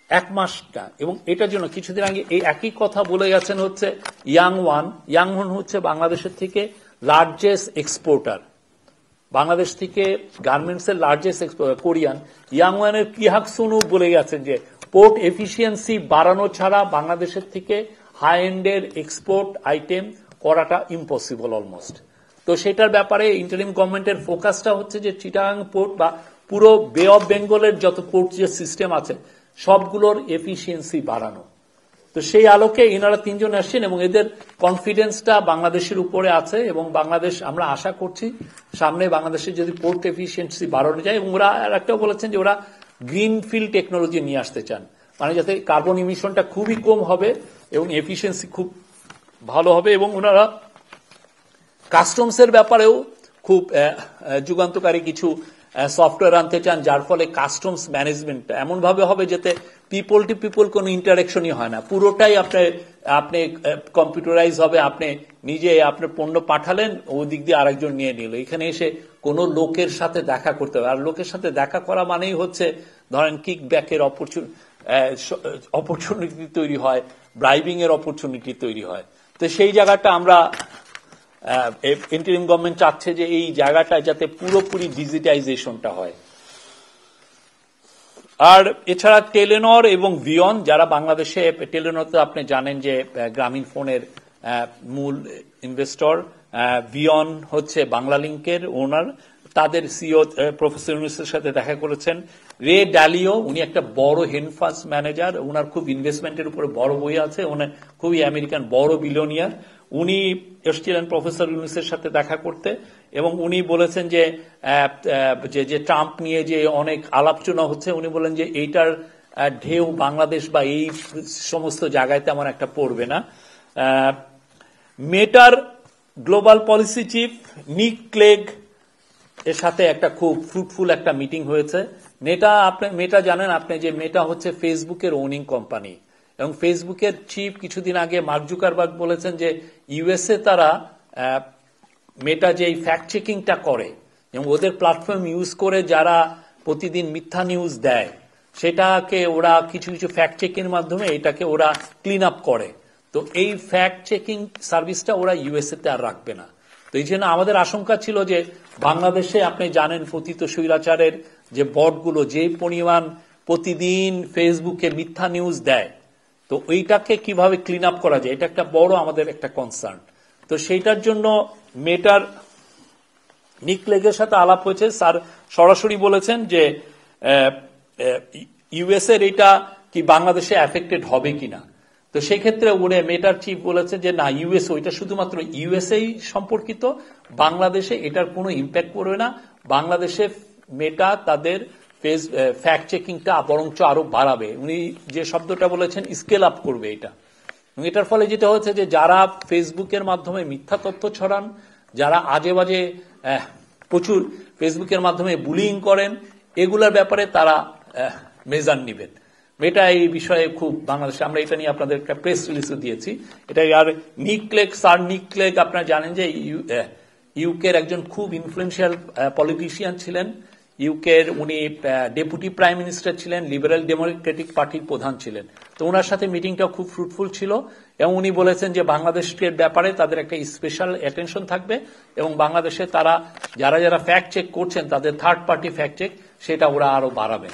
1 মাসটা। এবং এটার জন্য কিছুদিন আগে এই একই কথা বলে গেছেন হচ্ছে ইয়াংওয়ান হচ্ছে বাংলাদেশের থেকে লার্জেস্ট এক্সপোর্টার, বাংলাদেশ থেকে গার্মেন্টস এর লার্জেস্ট এক্সপোর্টার কোরিয়ান। ইয়াংওয়ানের কিহাক সুনু বলে গেছেন যে পোর্ট এফিসিয়েন্সি বাড়ানো ছাড়া বাংলাদেশের থেকে হাই এন্ডের এক্সপোর্ট আইটেম করাটা ইম্পসিবল অলমোস্ট। তো সেটার ব্যাপারে ইন্টারিম গভর্নমেন্টের ফোকাসটা হচ্ছে যে চিটাগাং পোর্ট বা পুরো বে অফ বেঙ্গলের যত পোর্ট যে সিস্টেম আছে সবগুলোর এফিসিয়েন্সি বাড়ানো। তো সেই আলোকে এনারা তিনজন আসছেন এবং এদের কনফিডেন্সটা বাংলাদেশের উপরে আছে, এবং বাংলাদেশ আমরা আশা করছি সামনে বাংলাদেশের যদি পোর্ট এফিসিয়েন্সি বাড়ানো যায়। এবং ওরা আর একটাও বলেছেন যে ওরা গ্রিন ফিল্ড টেকনোলজি নিয়ে আসতে চান, মানে যাতে কার্বন ইমিশনটা খুবই কম হবে এবং এফিসিয়েন্সি খুব ভালো হবে। এবং ওনারা কাস্টমসের ব্যাপারেও খুব যুগান্তকারী কিছু সফটওয়্যার আনতে চান, যার ফলে কাস্টমস ম্যানেজমেন্ট এমন ভাবে হবে যাতে পিপল টু পিপল কোনো ইন্টারাকশনই হয় না, পুরোটাই আপনি কম্পিউটারাইজ হবে। আপনি নিজে আপনার পণ্য পাঠালেন, ওই দিক দিয়ে আরেকজন নিয়ে নিল, এখানে এসে কোনো লোকের সাথে দেখা করতে হবে। আর লোকের সাথে দেখা করা মানেই হচ্ছে ধরেন কিক ব্যাকের অপরচুনিটি তৈরি হয়, ব্রাইবিং এর অপরচুনিটি তৈরি হয়। তো সেই জায়গাটা আমরা ইন্টারিম গভর্নমেন্ট চাচ্ছে যে এই জায়গাটা যাতে পুরোপুরি ডিজিটাইজেশনটা হয়। আর এছাড়া টেলিনর এবং ভিয়ন, যারা বাংলাদেশে টেলিনর তো আপনি জানেন যে গ্রামীণ ফোনের মূল ইনভেস্টর, ভিয়ন হচ্ছে বাংলালিংকের ওনার, তাদের সিইও প্রফেসর ইউনূসের সাথে দেখা করেছেন। রে ডালিও উনি একটা বড় হেনফাস্ট ম্যানেজার, ওনার খুব ইনভেস্টমেন্টের উপরে বড় বই আছে, ওনার খুবই আমেরিকান বড় বিলিয়নিয়ার। উনি এসেছিলেন প্রফেসর ইউনূসের সাথে দেখা করতে এবং উনি বলেছেন যে ট্রাম্প নিয়ে যে অনেক আলাপচনা হচ্ছে, উনি বলেন যে এইটার ঢেউ বাংলাদেশ বা এই সমস্ত জায়গায় তেমন একটা পড়বে না। মেটার গ্লোবাল পলিসি চিফ নিক ক্লেগ এর সাথে একটা খুব ফ্রুটফুল একটা মিটিং হয়েছে। মেটা জানেন আপনি যে মেটা হচ্ছে ফেসবুকের ওনিং কোম্পানি, এবং ফেসবুকের চিফ কিছুদিন আগে মার্ক জুকারবার্গ বলেছেন যে ইউএসএ তারা মেটা যে ফ্যাক্ট চেকিংটা করে এবং ওদের প্ল্যাটফর্ম ইউজ করে যারা প্রতিদিন মিথ্যা নিউজ দেয় সেটাকে ওরা কিছু কিছু ফ্যাক্ট চেকিং এর মাধ্যমে এটাকে ওরা ক্লিন আপ করে। তো এই ফ্যাক্ট চেকিং সার্ভিসটা ওরা ইউএসএ তে আর রাখবে না। তো এই জন্য আমাদের আশঙ্কা ছিল যে বাংলাদেশে আপনি জানেন পতিত স্বৈরাচারের যে বটগুলো যে পরিমাণ প্রতিদিন ফেসবুকে মিথ্যা নিউজ দেয়, তো ওইটাকে কিভাবে ক্লিন আপ করা যায়, এটা একটা বড় আমাদের একটা কনসার্ন। তো সেইটার জন্য মেটার নিক লেগের সাথে আলাপ হয়েছে, স্যার সরাসরি বলেছেন যে ইউএসএ এটা কি বাংলাদেশে এফেক্টেড হবে কিনা। তো সেই ক্ষেত্রে উনি মেটার চিফ বলেছে যে না, ইউএসএ ওইটা শুধুমাত্র ইউএসএ সম্পর্কিত, বাংলাদেশে এটার কোনো ইম্প্যাক্ট পড়বে না। বাংলাদেশে মেটা তাদের ফ্যাক্ট চেকিংটা বরঞ্চ আরো বাড়াবে। উনি যে শব্দটা বলেছেন স্কেল আপ করবে এটা। এটার ফলে যেটা হচ্ছে যে যারা ফেসবুকের মাধ্যমে মিথ্যা তথ্য ছড়ান, যারা আজে বাজে প্রচুর ফেসবুকের মাধ্যমে বুলিং করেন, এগুলার ব্যাপারে তারা মেজার নিবেন। এটা এই বিষয়ে খুব বাংলাদেশে আমরা এটা নিয়ে আপনাদের একটা প্রেস রিলিজও দিয়েছি। এটা আর নিক ক্লেগ, স্যার নিক ক্লেগ আপনারা জানেন যে ইউকের একজন খুব ইনফ্লুয়েন্সিয়াল পলিটিশিয়ান ছিলেন। ইউকের উনি ডেপুটি প্রাইম মিনিস্টার ছিলেন, লিবারেল ডেমোক্রেটিক পার্টির প্রধান ছিলেন। তো ওনার সাথে মিটিংটা খুব ফ্রুটফুল ছিল এবং উনি বলেছেন যে বাংলাদেশের ব্যাপারে তাদের একটা স্পেশাল অ্যাটেনশন থাকবে এবং বাংলাদেশে তারা যারা যারা ফ্যাক্ট চেক করছেন তাদের থার্ড পার্টি ফ্যাক্ট চেক সেটা ওরা আরো বাড়াবে।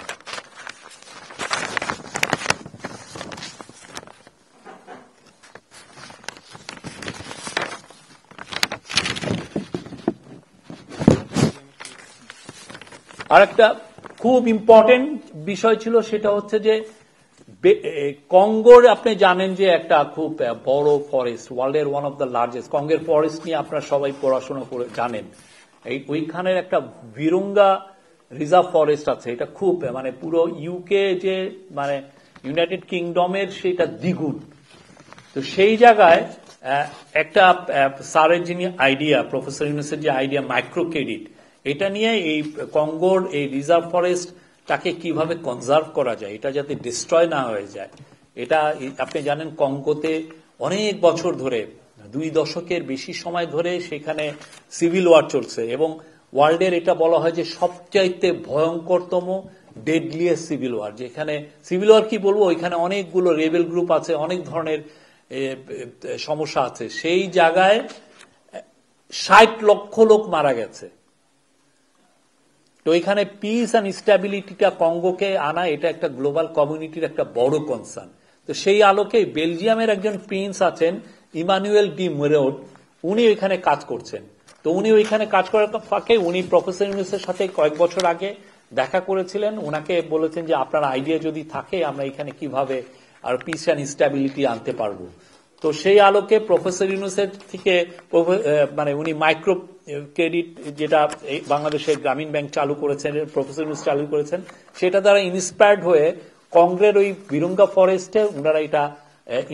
আর একটা খুব ইম্পর্টেন্ট বিষয় ছিল সেটা হচ্ছে যে কঙ্গোর আপনি জানেন যে একটা খুব বড় ফরেস্ট, ওয়ার্ল্ডের ওয়ান অফ দ্য লার্জেস্ট কঙ্গের ফরেস্ট নিয়ে আপনারা সবাই পড়াশোনা করে জানেন। ওইখানের একটা বিরঙ্গা রিজার্ভ ফরেস্ট আছে, এটা খুব মানে পুরো ইউকে যে মানে ইউনাইটেড কিংডমের সেটা দ্বিগুণ। তো সেই জায়গায় একটা স্যারের যিনি আইডিয়া, প্রফেসর ইউনুসের যে আইডিয়া মাইক্রো ক্রেডিট, এটা নিয়ে এই কঙ্গোর এই রিজার্ভ ফরেস্ট তাকে কিভাবে কনজার্ভ করা যায়, এটা যাতে ডিস্ট্রয় না হয়ে যায়। এটা আপনি জানেন কঙ্গোতে অনেক বছর ধরে 2 দশকের বেশি সময় ধরে সেখানে সিভিল ওয়ার চলছে এবং ওয়ার্ল্ডের এটা বলা হয় যে সবচাইতে ভয়ঙ্করতম ডেডলিয়েস্ট সিভিল ওয়ার। যেখানে সিভিল ওয়ার কি বলবো, ওইখানে অনেকগুলো রেবেল গ্রুপ আছে, অনেক ধরনের সমস্যা আছে। সেই জায়গায় 60 লক্ষ লোক মারা গেছে। তো এখানে পিস অ্যান্ড স্ট্যাবিলিটিটা কঙ্গোকে আনা, এটা একটা গ্লোবাল কমিউনিটির একটা বড় কনসার্ন। তো সেই আলোকে বেলজিয়ামের একজন প্রিন্স আছেন ইমানুয়েল ডি মুরেট, উনি ওইখানে কাজ করছেন। তো উনি ওইখানে কাজ করার ফাঁকে উনি প্রফেসর ইউনুসের সাথে কয়েক বছর আগে দেখা করেছিলেন। ওনাকে বলেছেন যে আপনার আইডিয়া যদি থাকে আমরা এখানে কিভাবে আর পিস অ্যান্ড স্ট্যাবিলিটি আনতে পারবো। তো সেই আলোকে প্রফেসর ইউনুসের থেকে মানে উনি মাইক্রো ক্রেডিট যেটা বাংলাদেশের গ্রামীণ ব্যাংক চালু করেছেন, প্রফেসর ইউনুস চালু করেছেন, সেটা দ্বারা ইন্সপায়ার্ড হয়ে কংগ্রের ওই বিরঙ্গা ফরেস্টে ওনারা এটা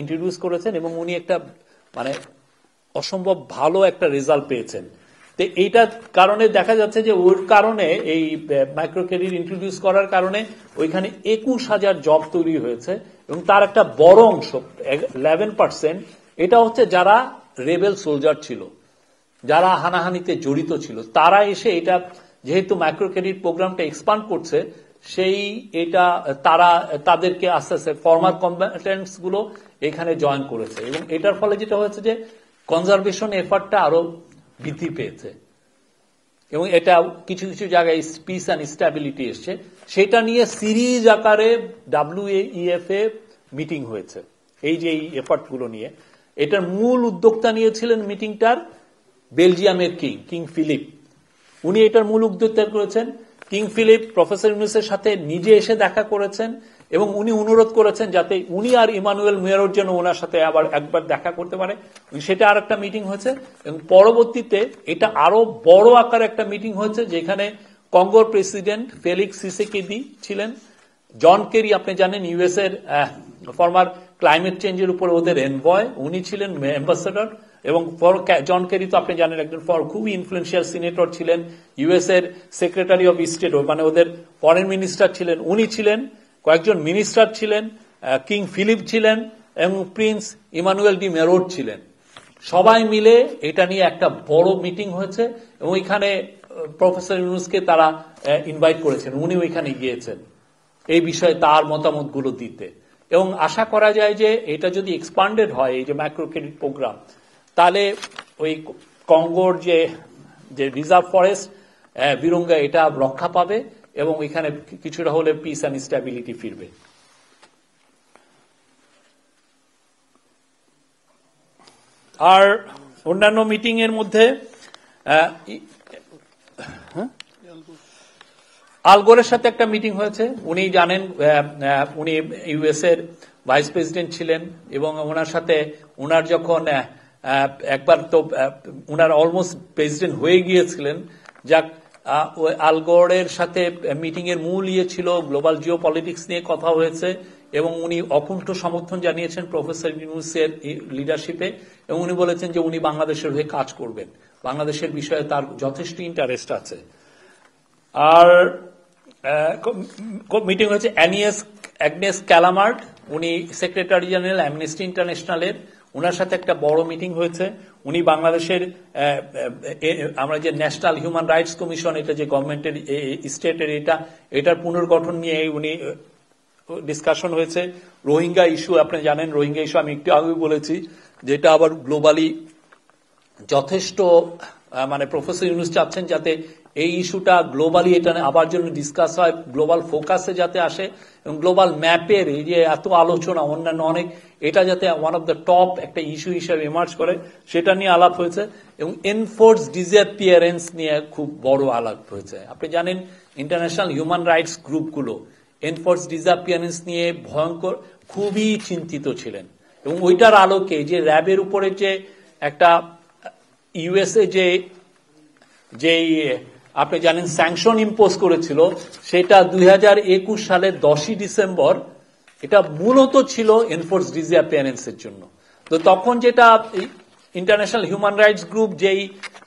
ইন্ট্রোডিউস করেছেন এবং উনি একটা মানে অসম্ভব ভালো একটা রেজাল্ট পেয়েছেন। তো এইটার কারণে দেখা যাচ্ছে যে ওর কারণে এই মাইক্রো ক্রেডিট ইন্ট্রোডিউস করার কারণে ওইখানে 21,000 জব তৈরি হয়েছে এবং তার একটা বড় অংশ 11% এটা হচ্ছে যারা রেবেল সোলজার ছিল, যারা হানাহানিতে জড়িত ছিল, তারা এসে এটা যেহেতু মাইক্রো ক্রেডিট প্রোগ্রামটা এক্সপান্ড করছে, সেই এটা তারা তাদেরকে আস্তে আস্তে ফর্মার কম্বাটেন্টস গুলো এখানে জয়েন করেছে এবং এটার ফলে যেটা হয়েছে যে কনজারভেশন এফার্টটা আরো বৃদ্ধি পেয়েছে এবং এটা কিছু কিছু জায়গায় পিস অ্যান্ড স্ট্যাবিলিটি এসছে। সেটা নিয়ে সিরিজ আকারে WEF মিটিং হয়েছে এই যে এই এফার্ট গুলো নিয়ে। এটার মূল উদ্যোক্তা নিয়েছিলেন মিটিংটার বেলজিয়ামের কিং ফিলিপ, উনি এটার মূল উদ্যোক্তা করেছেন। কিং ফিলিপ প্রফেসর ইউনুসের সাথে নিজে এসে দেখা করেছেন এবং উনি অনুরোধ করেছেন যাতে উনি আর ইমানুয়েল মুয়েরোর জন্য ওনার সাথে আবার একবার দেখা করতে পারে। সেটা আর একটা মিটিং হয়েছে এবং পরবর্তীতে এটা আরো বড় আকারে একটা মিটিং হয়েছে যেখানে কঙ্গোর প্রেসিডেন্ট ফেলিক্স সিসেকেদি ছিলেন, জন কেরি আপনি জানেন ইউএস এর ফর্মার ক্লাইমেট চেঞ্জের উপর ওদের এনভয়, উনি ছিলেন অ্যাম্বাসেডর এবং জন কেরি তো আপনি জানেন একজন খুবই ইনফ্লুয়েন্সিয়াল সিনেটর ছিলেন, ইউএস এর সেক্রেটারি অফ স্টেট মানে ওদের ফরেন মিনিস্টার ছিলেন, উনি ছিলেন, কয়েকজন মিনিস্টার ছিলেন, কিং ফিলিপ ছিলেন এবং প্রিন্স ইমানুয়েল ডি মেরোট ছিলেন। সবাই মিলে এটা নিয়ে একটা বড় মিটিং হয়েছে এবং এখানে প্রফেসর ইউনুসকে তারা ইনভাইট করেছেন, উনি ওইখানে গিয়েছেন এই বিষয়ে তার মতামতগুলো দিতে এবং আশা করা যায় যে এটা যদি এক্সপান্ডেড হয় এই যে ম্যাক্রো ক্রেডিট প্রোগ্রাম, তাহলে ওই কঙ্গোর যে রিজার্ভ ফরেস্ট বিরঙ্গা এটা রক্ষা পাবে এবং এখানে কিছুটা হলে পিস অ্যান্ড স্ট্যাবিলিটি ফিরবে। আর অন্যান্য মিটিং এর মধ্যে আলগোরের সাথে একটা মিটিং হয়েছে। উনি জানেন উনি ইউএস এর ভাইস প্রেসিডেন্ট ছিলেন এবং ওনার সাথে ওনার যখন একবার তো ওনার অলমোস্ট প্রেসিডেন্ট হয়ে গিয়েছিলেন, যাক আলগোরের সাথে মিটিং এর মূল ছিল গ্লোবাল জিও পলিটিক্স নিয়ে কথা হয়েছে এবং উনি অকুণ্ঠ সমর্থন জানিয়েছেন প্রফেসর ইউনূসের লিডারশিপে এবং উনি বলেছেন যে উনি বাংলাদেশের হয়ে কাজ করবেন, বাংলাদেশের বিষয়ে তার যথেষ্ট ইন্টারেস্ট আছে। আর মিটিং হয়েছে অ্যাগনেস ক্যালামার্ট, উনি সেক্রেটারি জেনারেল অ্যামনেস্টি ইন্টারন্যাশনালের, ওনার সাথে একটা বড় মিটিং হয়েছে। উনি বাংলাদেশের আমরা যে ন্যাশনাল হিউম্যান রাইটস কমিশন, এটা যে গভর্নমেন্টের স্টেটের এটার পুনর্গঠন নিয়ে উনি ডিসকাশন হয়েছে। রোহিঙ্গা ইস্যু, আপনি জানেন রোহিঙ্গা ইস্যু আমি একটু আগে বলেছি, যেটা আবার গ্লোবালি যথেষ্ট মানে প্রফেসর ইউনূস চাচ্ছেন যাতে এই ইস্যুটা গ্লোবালি এটা আবার জন্য ডিসকাস হয়, গ্লোবাল ফোকাসে যাতে আসে এবং গ্লোবাল ম্যাপের এই যে এত আলোচনা অন্যান্য অনেক, এটা যাতে ওয়ান অফ দ্য টপ একটা ইস্যু হিসেবে এমার্জ করে, সেটা নিয়ে আলাপ হয়েছে। এবং এনফোর্স ডিসঅ্যাপিয়ারেন্স নিয়ে খুব বড় আলাপ হয়েছে। আপনি জানেন ইন্টারন্যাশনাল হিউম্যান রাইটস গ্রুপগুলো এনফোর্স ডিসঅ্যাপিয়ারেন্স নিয়ে ভয়ঙ্কর খুবই চিন্তিত ছিলেন এবং ওইটার আলোকে যে র্যাবের উপরে যে একটা ইউএসএ যেই আপনি জানেন স্যাংশন ইম্পোজ করেছিল, সেটা 2021 সালের 10ই ডিসেম্বর, এটা মূলত ছিল এনফোর্স ডিসঅ্যাপিয়ারেন্সের জন্য। তো তখন যেটা ইন্টারন্যাশনাল হিউম্যান রাইটস গ্রুপ যেই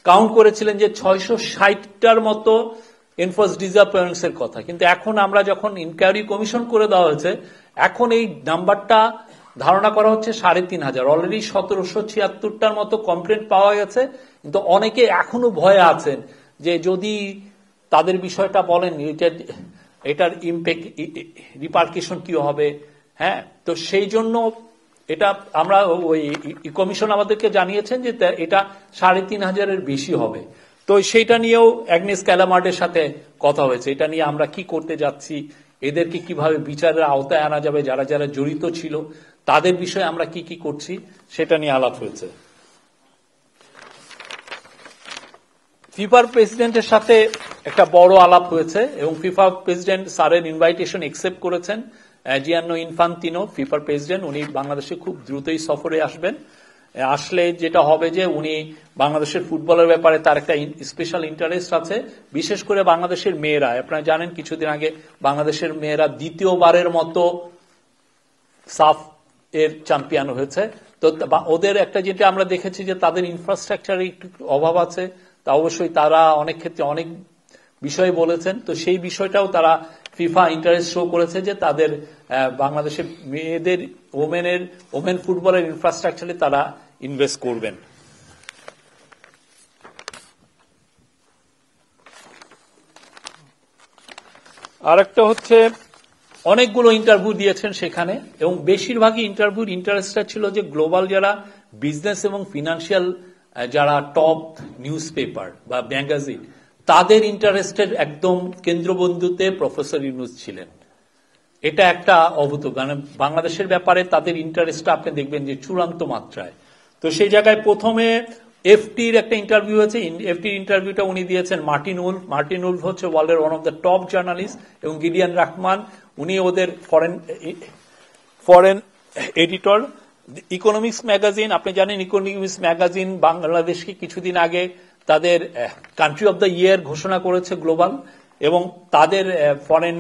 কাউন্ট করেছিলেন যে 660টার মতো এনফোর্স ডিসঅ্যাপিয়ারেন্সের কথা, কিন্তু এখন আমরা যখন ইনকোয়ারি কমিশন করে দেওয়া হয়েছে, এখন এই নাম্বারটা ধারণা করা হচ্ছে 3,500। অলরেডি 1776টার মতো কমপ্লেন্ট পাওয়া গেছে, কিন্তু অনেকে এখনো ভয়ে আছেন যে যদি তাদের বিষয়টা বলেন এটার ইম্প্যাক্ট রিপার্কেশন কি হবে। হ্যাঁ, তো সেই জন্য এটা আমরা ওই কমিশন আমাদেরকে জানিয়েছেন যে এটা 3,500-এর বেশি হবে। তো সেইটা নিয়েও অ্যাগনেস ক্যালামার্টের সাথে কথা হয়েছে, এটা নিয়ে আমরা কি করতে যাচ্ছি, এদেরকে কিভাবে বিচারের আওতায় আনা যাবে, যারা যারা জড়িত ছিল তাদের বিষয়ে আমরা কি কি করছি সেটা নিয়ে আলাপ হয়েছে। ফিফার প্রেসিডেন্টের সাথে একটা বড় আলাপ হয়েছে এবং ফিফা প্রেসিডেন্ট স্যারের ইনভাইটেশন একসেপ্ট করেছেন। জিয়ানো ইনফান্তিনো ফিফার প্রেসিডেন্ট, উনি বাংলাদেশে খুব দ্রুতই সফরে আসবেন। আসলে যেটা হবে যে উনি বাংলাদেশের ফুটবলের ব্যাপারে তার একটা স্পেশাল ইন্টারেস্ট আছে, বিশেষ করে বাংলাদেশের মেয়েরা। আপনারা জানেন কিছুদিন আগে বাংলাদেশের মেয়েরা দ্বিতীয়বারের মতো সাফ এর চ্যাম্পিয়ন হয়েছে। তো ওদের একটা যেটা আমরা দেখেছি যে তাদের ইনফ্রাস্ট্রাকচারে একটু অভাব আছে, তা অবশ্যই তারা অনেক ক্ষেত্রে অনেক বিষয় বলেছেন। তো সেই বিষয়টাও তারা ফিফা ইন্টারেস্ট শো করেছে যে তাদের বাংলাদেশের মেয়েদের ওমেন ফুটবলের ইনফ্রাস্ট্রাকচারে তারা ইনভেস্ট করবেন। আরেকটা হচ্ছে অনেকগুলো ইন্টারভিউ দিয়েছেন সেখানে এবং বেশিরভাগই ইন্টারভিউর ইন্টারেস্টটা ছিল যে গ্লোবাল যারা বিজনেস এবং ফিনান্সিয়াল যারা টপ নিউজ পেপার বা ম্যাগাজিন, তাদের ইন্টারেস্টের একদম কেন্দ্রবিন্দুতে প্রফেসর ইউনূস ছিলেন। এটা একটা অভূতপূর্ব, মানে বাংলাদেশের ব্যাপারে তাদের ইন্টারেস্টটা আপনি দেখবেন যে চূড়ান্ত মাত্রায়। তো সেই জায়গায় প্রথমে এফটির একটা ইন্টারভিউ হয়েছে। এফটির ইন্টারভিউটা উনি দিয়েছেন মার্টিন উলফ। মার্টিন উলফ হচ্ছে ওয়ার্ল্ডের one of the top journalist এবং গিডিয়ান রাহমান, উনি ওদের ফরেন এডিটর। ইকোনমিক্স ম্যাগাজিন, আপনি জানেন ইকোনমিক্স ম্যাগাজিন বাংলাদেশকে কিছুদিন আগে তাদের কান্ট্রি অফ দ্য ইয়ার ঘোষণা করেছে গ্লোবাল, এবং তাদের ফরেন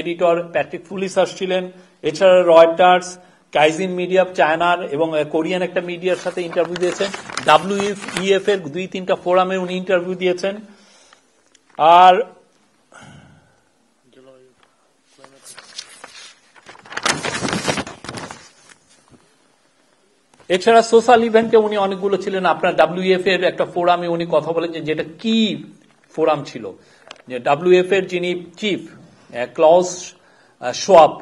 এডিটর প্যাট্রিক ফুলিসার ছিলেন। এছাড়া রয়টার্স, কাইজিন মিডিয়া চায়নার এবং কোরিয়ান একটা মিডিয়ার সাথে ইন্টারভিউ দিয়েছেন। WEF এর 2-3টা ফোরামে উনি ইন্টারভিউ দিয়েছেন। আর এছাড়া সোশ্যাল ইভেন্টে উনি অনেকগুলো ছিলেন। আপনার WEF এর একটা ফোরামে উনি কথা বলেন যে যেটা কি ফোরাম ছিল, যে WEF এর যিনি চিফ ক্লজ শোয়াব,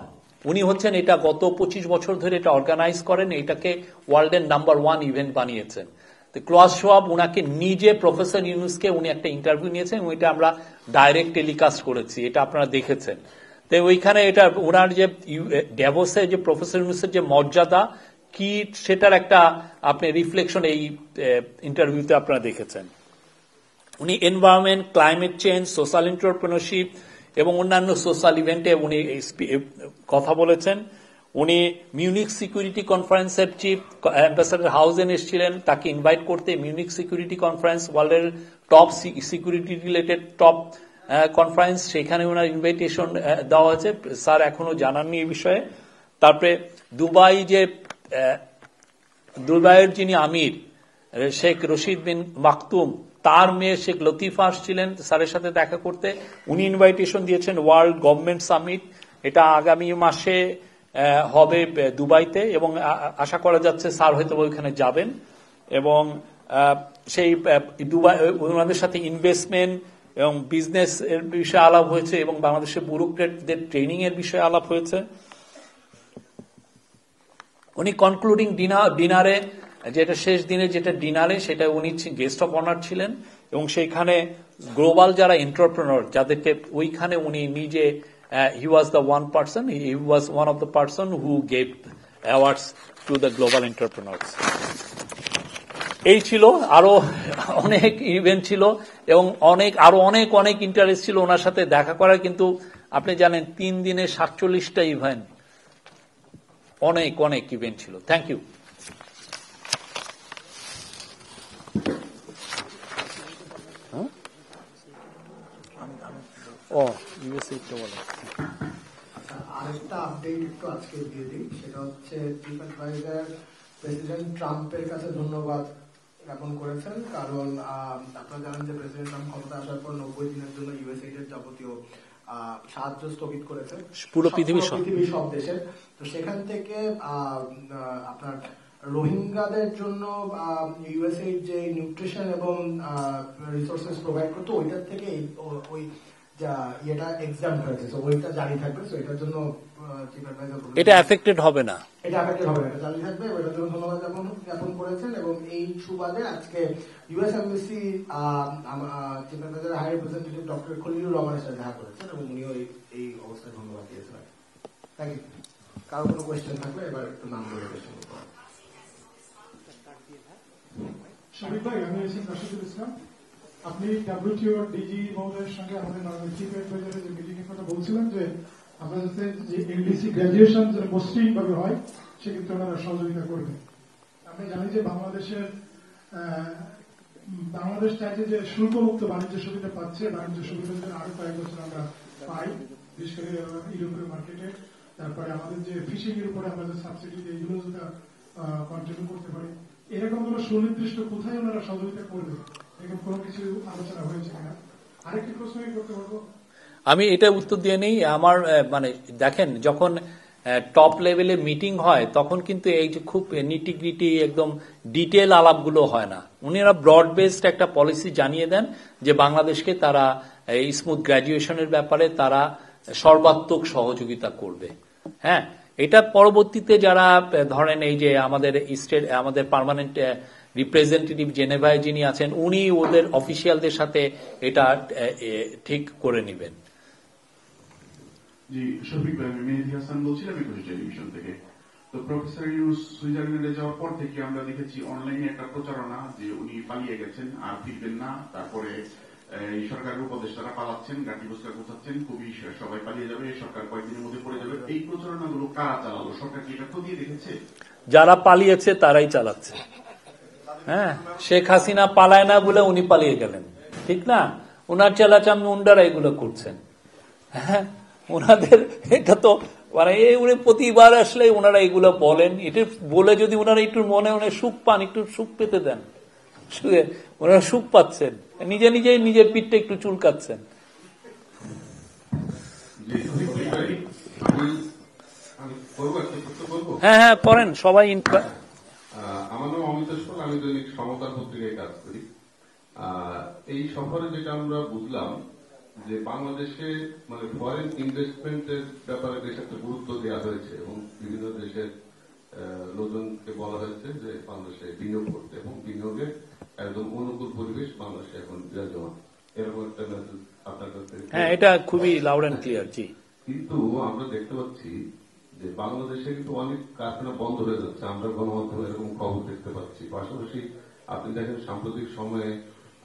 উনি হচ্ছেন এটা গত 25 বছর ধরে এটা অর্গানাইজ করেন, এটাকে ওয়ার্ল্ডের নাম্বার 1 ইভেন্ট বানিয়েছেন। তো ক্লজ শোয়াব উনাকে নিজে, প্রফেসর ইউনুসকে উনি একটা ইন্টারভিউ নিয়েছেন, ওইটা আমরা ডাইরেক্ট টেলিকাস্ট করেছি, এটা আপনারা দেখেছেন। তো ওইখানে এটা ওনার যে ড্যাভোসে যে প্রফেসর ইউনুসের যে মর্যাদা কি সেটার একটা আপনি রিফ্লেকশন এই ইন্টারভিউতে আপনারা দেখেছেন। উনি environment, climate change, social entrepreneurship এবং অন্যান্য সোশ্যাল ইভেন্টে উনি কথা বলেছেন। উনি মিউনিক সিকিউরিটি কনফারেন্সের চিফ অ্যাম্বাসাডার হাউজেন এসেছিলেন তাকে ইনভাইট করতে। মিউনিক সিকিউরিটি কনফারেন্স ওয়ার্ল্ডের top security related top conference, সেখানে ওনার ইনভাইটেশন দেওয়া হয়েছে, স্যার এখনো জানাননি এই বিষয়ে। তারপরে দুবাইয়ের যিনি আমির শেখ রশিদ বিন মাকতুম, তার মেয়ে শেখ লতিফা আসছিলেন স্যারের সাথে দেখা করতে, উনি ইনভাইটেশন দিয়েছেন। ওয়ার্ল্ড গভর্নমেন্ট সামিট, এটা আগামী মাসে হবে দুবাইতে এবং আশা করা যাচ্ছে স্যার হয়তো ওইখানে যাবেন। এবং সেই দুবাই ওনাদের সাথে ইনভেস্টমেন্ট এবং বিজনেস এর বিষয়ে আলাপ হয়েছে এবং বাংলাদেশের ব্যুরোক্রেটদের ট্রেনিং এর বিষয়ে আলাপ হয়েছে। উনি কনক্লুডিং ডিনারে, যেটা শেষ দিনে যেটা ডিনারে, সেটা উনি গেস্ট অফ অনার ছিলেন এবং সেইখানে গ্লোবাল যারা এন্টারপ্রেনার যাদেরকে ওইখানে উনি নিজে he was the one person, he was one of the person who gave awards to the global entrepreneurs. এই ছিল, আরো অনেক ইভেন্ট ছিল এবং আরো অনেক ইন্টারেস্ট ছিল ওনার সাথে দেখা করার। কিন্তু আপনি জানেন 3 দিনে 47টা ইভেন্ট, অনেক ইভেন্ট ছিল। Thank you. আরেকটা আপডেট একটু আজকে দিয়ে দিই, সেটা হচ্ছে চিফ অ্যাডভাইজার প্রেসিডেন্ট ট্রাম্পের কাছে ধন্যবাদ জ্ঞাপন করেছেন, কারণ আপনারা জানেন যে প্রেসিডেন্ট ট্রাম্প ক্ষমতা আসার পর 90 দিনের জন্য ইউএসএইড এর যাবতীয় সাহায্য স্থগিত করেছে পুরো পৃথিবীর সব দেশের। তো সেখান থেকে আপনার রোহিঙ্গাদের জন্য ইউএসএইড যে নিউট্রিশন এবং রিসোর্সেস প্রোভাইড করতো, ওইটার থেকে ওই এটা এক্সাম হয়েছে, ওইটা জারি থাকবে। এটার জন্য এটা এফেক্টেড হবে না, এটা জারি থাকবে, ওইটার জন্য ধন্যবাদ জ্ঞাপন করেছেন। এবং এই সুবাদে আজকে US embassy chief advisor high representative doctor Khalilur রহমানের সাথে দেখা করেছেন এবং উনিও এই অবস্থায় ধন্যবাদ দিয়েছেন। Thank you. কারো কোনো কোয়েশ্চেন থাকলে এবার একটু নাম বলে কোয়েশ্চেন করতে হবে। শরীফ ভাই, আমি রাশিদুল ইসলাম। আপনি ডাব্লিউটিও ডিজি মহোদয়ের সঙ্গে আমাদের চিফ অ্যাডভাইজারের যে মিটিং এর কথা বলছিলেন যে আপনাদের যে এলডিসি গ্রাজুয়েশন যেন মসৃণ ভাবে হয় সেক্ষেত্রে ওনারা সহযোগিতা করবেন। আমরা জানি যে বাংলাদেশ চাইছে যে শুল্কমুক্ত বাণিজ্য সুবিধা পাচ্ছে, বাণিজ্য সুবিধা যেন আরো কয়েক বছর আমরা পাই, বিশেষ করে ইউরোপীয় মার্কেটে। তারপরে আমাদের যে ফিশিং এর উপরে আমরা যে সাবসিডি এইগুলো যদি কন্টিনিউ করতে পারি, এরকম কোনো সুনির্দিষ্ট কোথায় ওনারা সহযোগিতা করবে, এরকম কোনো কিছু আলোচনা হয়েছে কিনা? আরেকটি প্রশ্ন করতে পারবো? আমি এটা উত্তর দিয়ে নেই। আমার দেখেন, যখন টপ লেভেলে মিটিং হয় তখন কিন্তু এই যে খুব নিটিগ্রিটি একদম ডিটেল আলাপগুলো হয় না। উনিরা ব্রড বেসড একটা পলিসি জানিয়ে দেন যে বাংলাদেশকে তারা স্মুথ গ্র্যাজুয়েশনের ব্যাপারে তারা সর্বাত্মক সহযোগিতা করবে। হ্যাঁ, এটা পরবর্তীতে যারা ধরেন এই যে আমাদের পার্মানেন্ট রিপ্রেজেন্টেটিভ জেনেভায় যিনি আছেন, উনি ওদের অফিসিয়ালদের সাথে এটা ঠিক করে নেবেন। জি, শফিক ভাই, আমি মেহেদী হাসান বলছি, আমি টেলিভিশন থেকে। তো প্রফেসর ইউনুস সুইজারল্যান্ডে যাওয়ার পর থেকে আমরা দেখেছি অনলাইনে একটা প্রচারণা যে উনি পালিয়ে গেছেন আর ফিরবেন না। তারপরে এই সরকারের উপদেষ্টারা পালাচ্ছেন, গাড়ি বস্তা গোছাচ্ছেন, খুবই সবাই পালিয়ে যাবে, সরকার কয়েকদিনের মধ্যে পড়ে যাবে। এই প্রচারণাগুলো কারা চালালো? সরকার কি এটা খতিয়ে দেখেছে? যারা পালিয়েছে তারাই চালাচ্ছে। হ্যাঁ, শেখ হাসিনা পালায় না বলে উনি পালিয়ে গেলেন, ঠিক না? ওনার চেলাচামনি উন্ডারা এগুলো করছেন। হ্যাঁ, ওনাদের এটা তো উনি প্রতিবার আসলে ওনারা এগুলো বলেন। এটা বলে যদি ওনারা একটু মনে সুখ পান, একটু সুখ পেতে দেন, ওনারা সুখ পাচ্ছেন, নিজেই নিজের পিঠটা একটু চুলকাচ্ছেন। হ্যাঁ করেন সবাই। আমার নাম অমিত সোল, আমি দৈনিক সমতার পত্রিকায় কাজ করি। এই সফরে যেটা আমরা বুঝলাম যে বাংলাদেশে মানে ফরেন ইনভেস্টমেন্টের ব্যাপারে বেশ একটা গুরুত্ব দেওয়া হয়েছে এবং বিভিন্ন দেশের লোকজনকে বলা হয়েছে যে বাংলাদেশে বিনিয়োগ করতে এবং বিনিয়োগে একদম অনুকূল পরিবেশ বাংলাদেশে এখন বিরাজমান, এরকম একটা মেসেজ আপনার কাছে। হ্যাঁ, এটা খুবই লাউড অ্যান্ড ক্লিয়ার। জি, কিন্তু আমরা দেখতে পাচ্ছি যে বাংলাদেশে কিন্তু অনেক কারখানা বন্ধ হয়ে যাচ্ছে, আমরা গণমাধ্যমে এরকম খবর দেখতে পাচ্ছি। পাশাপাশি আপনি দেখেন সাম্প্রতিক সময়ে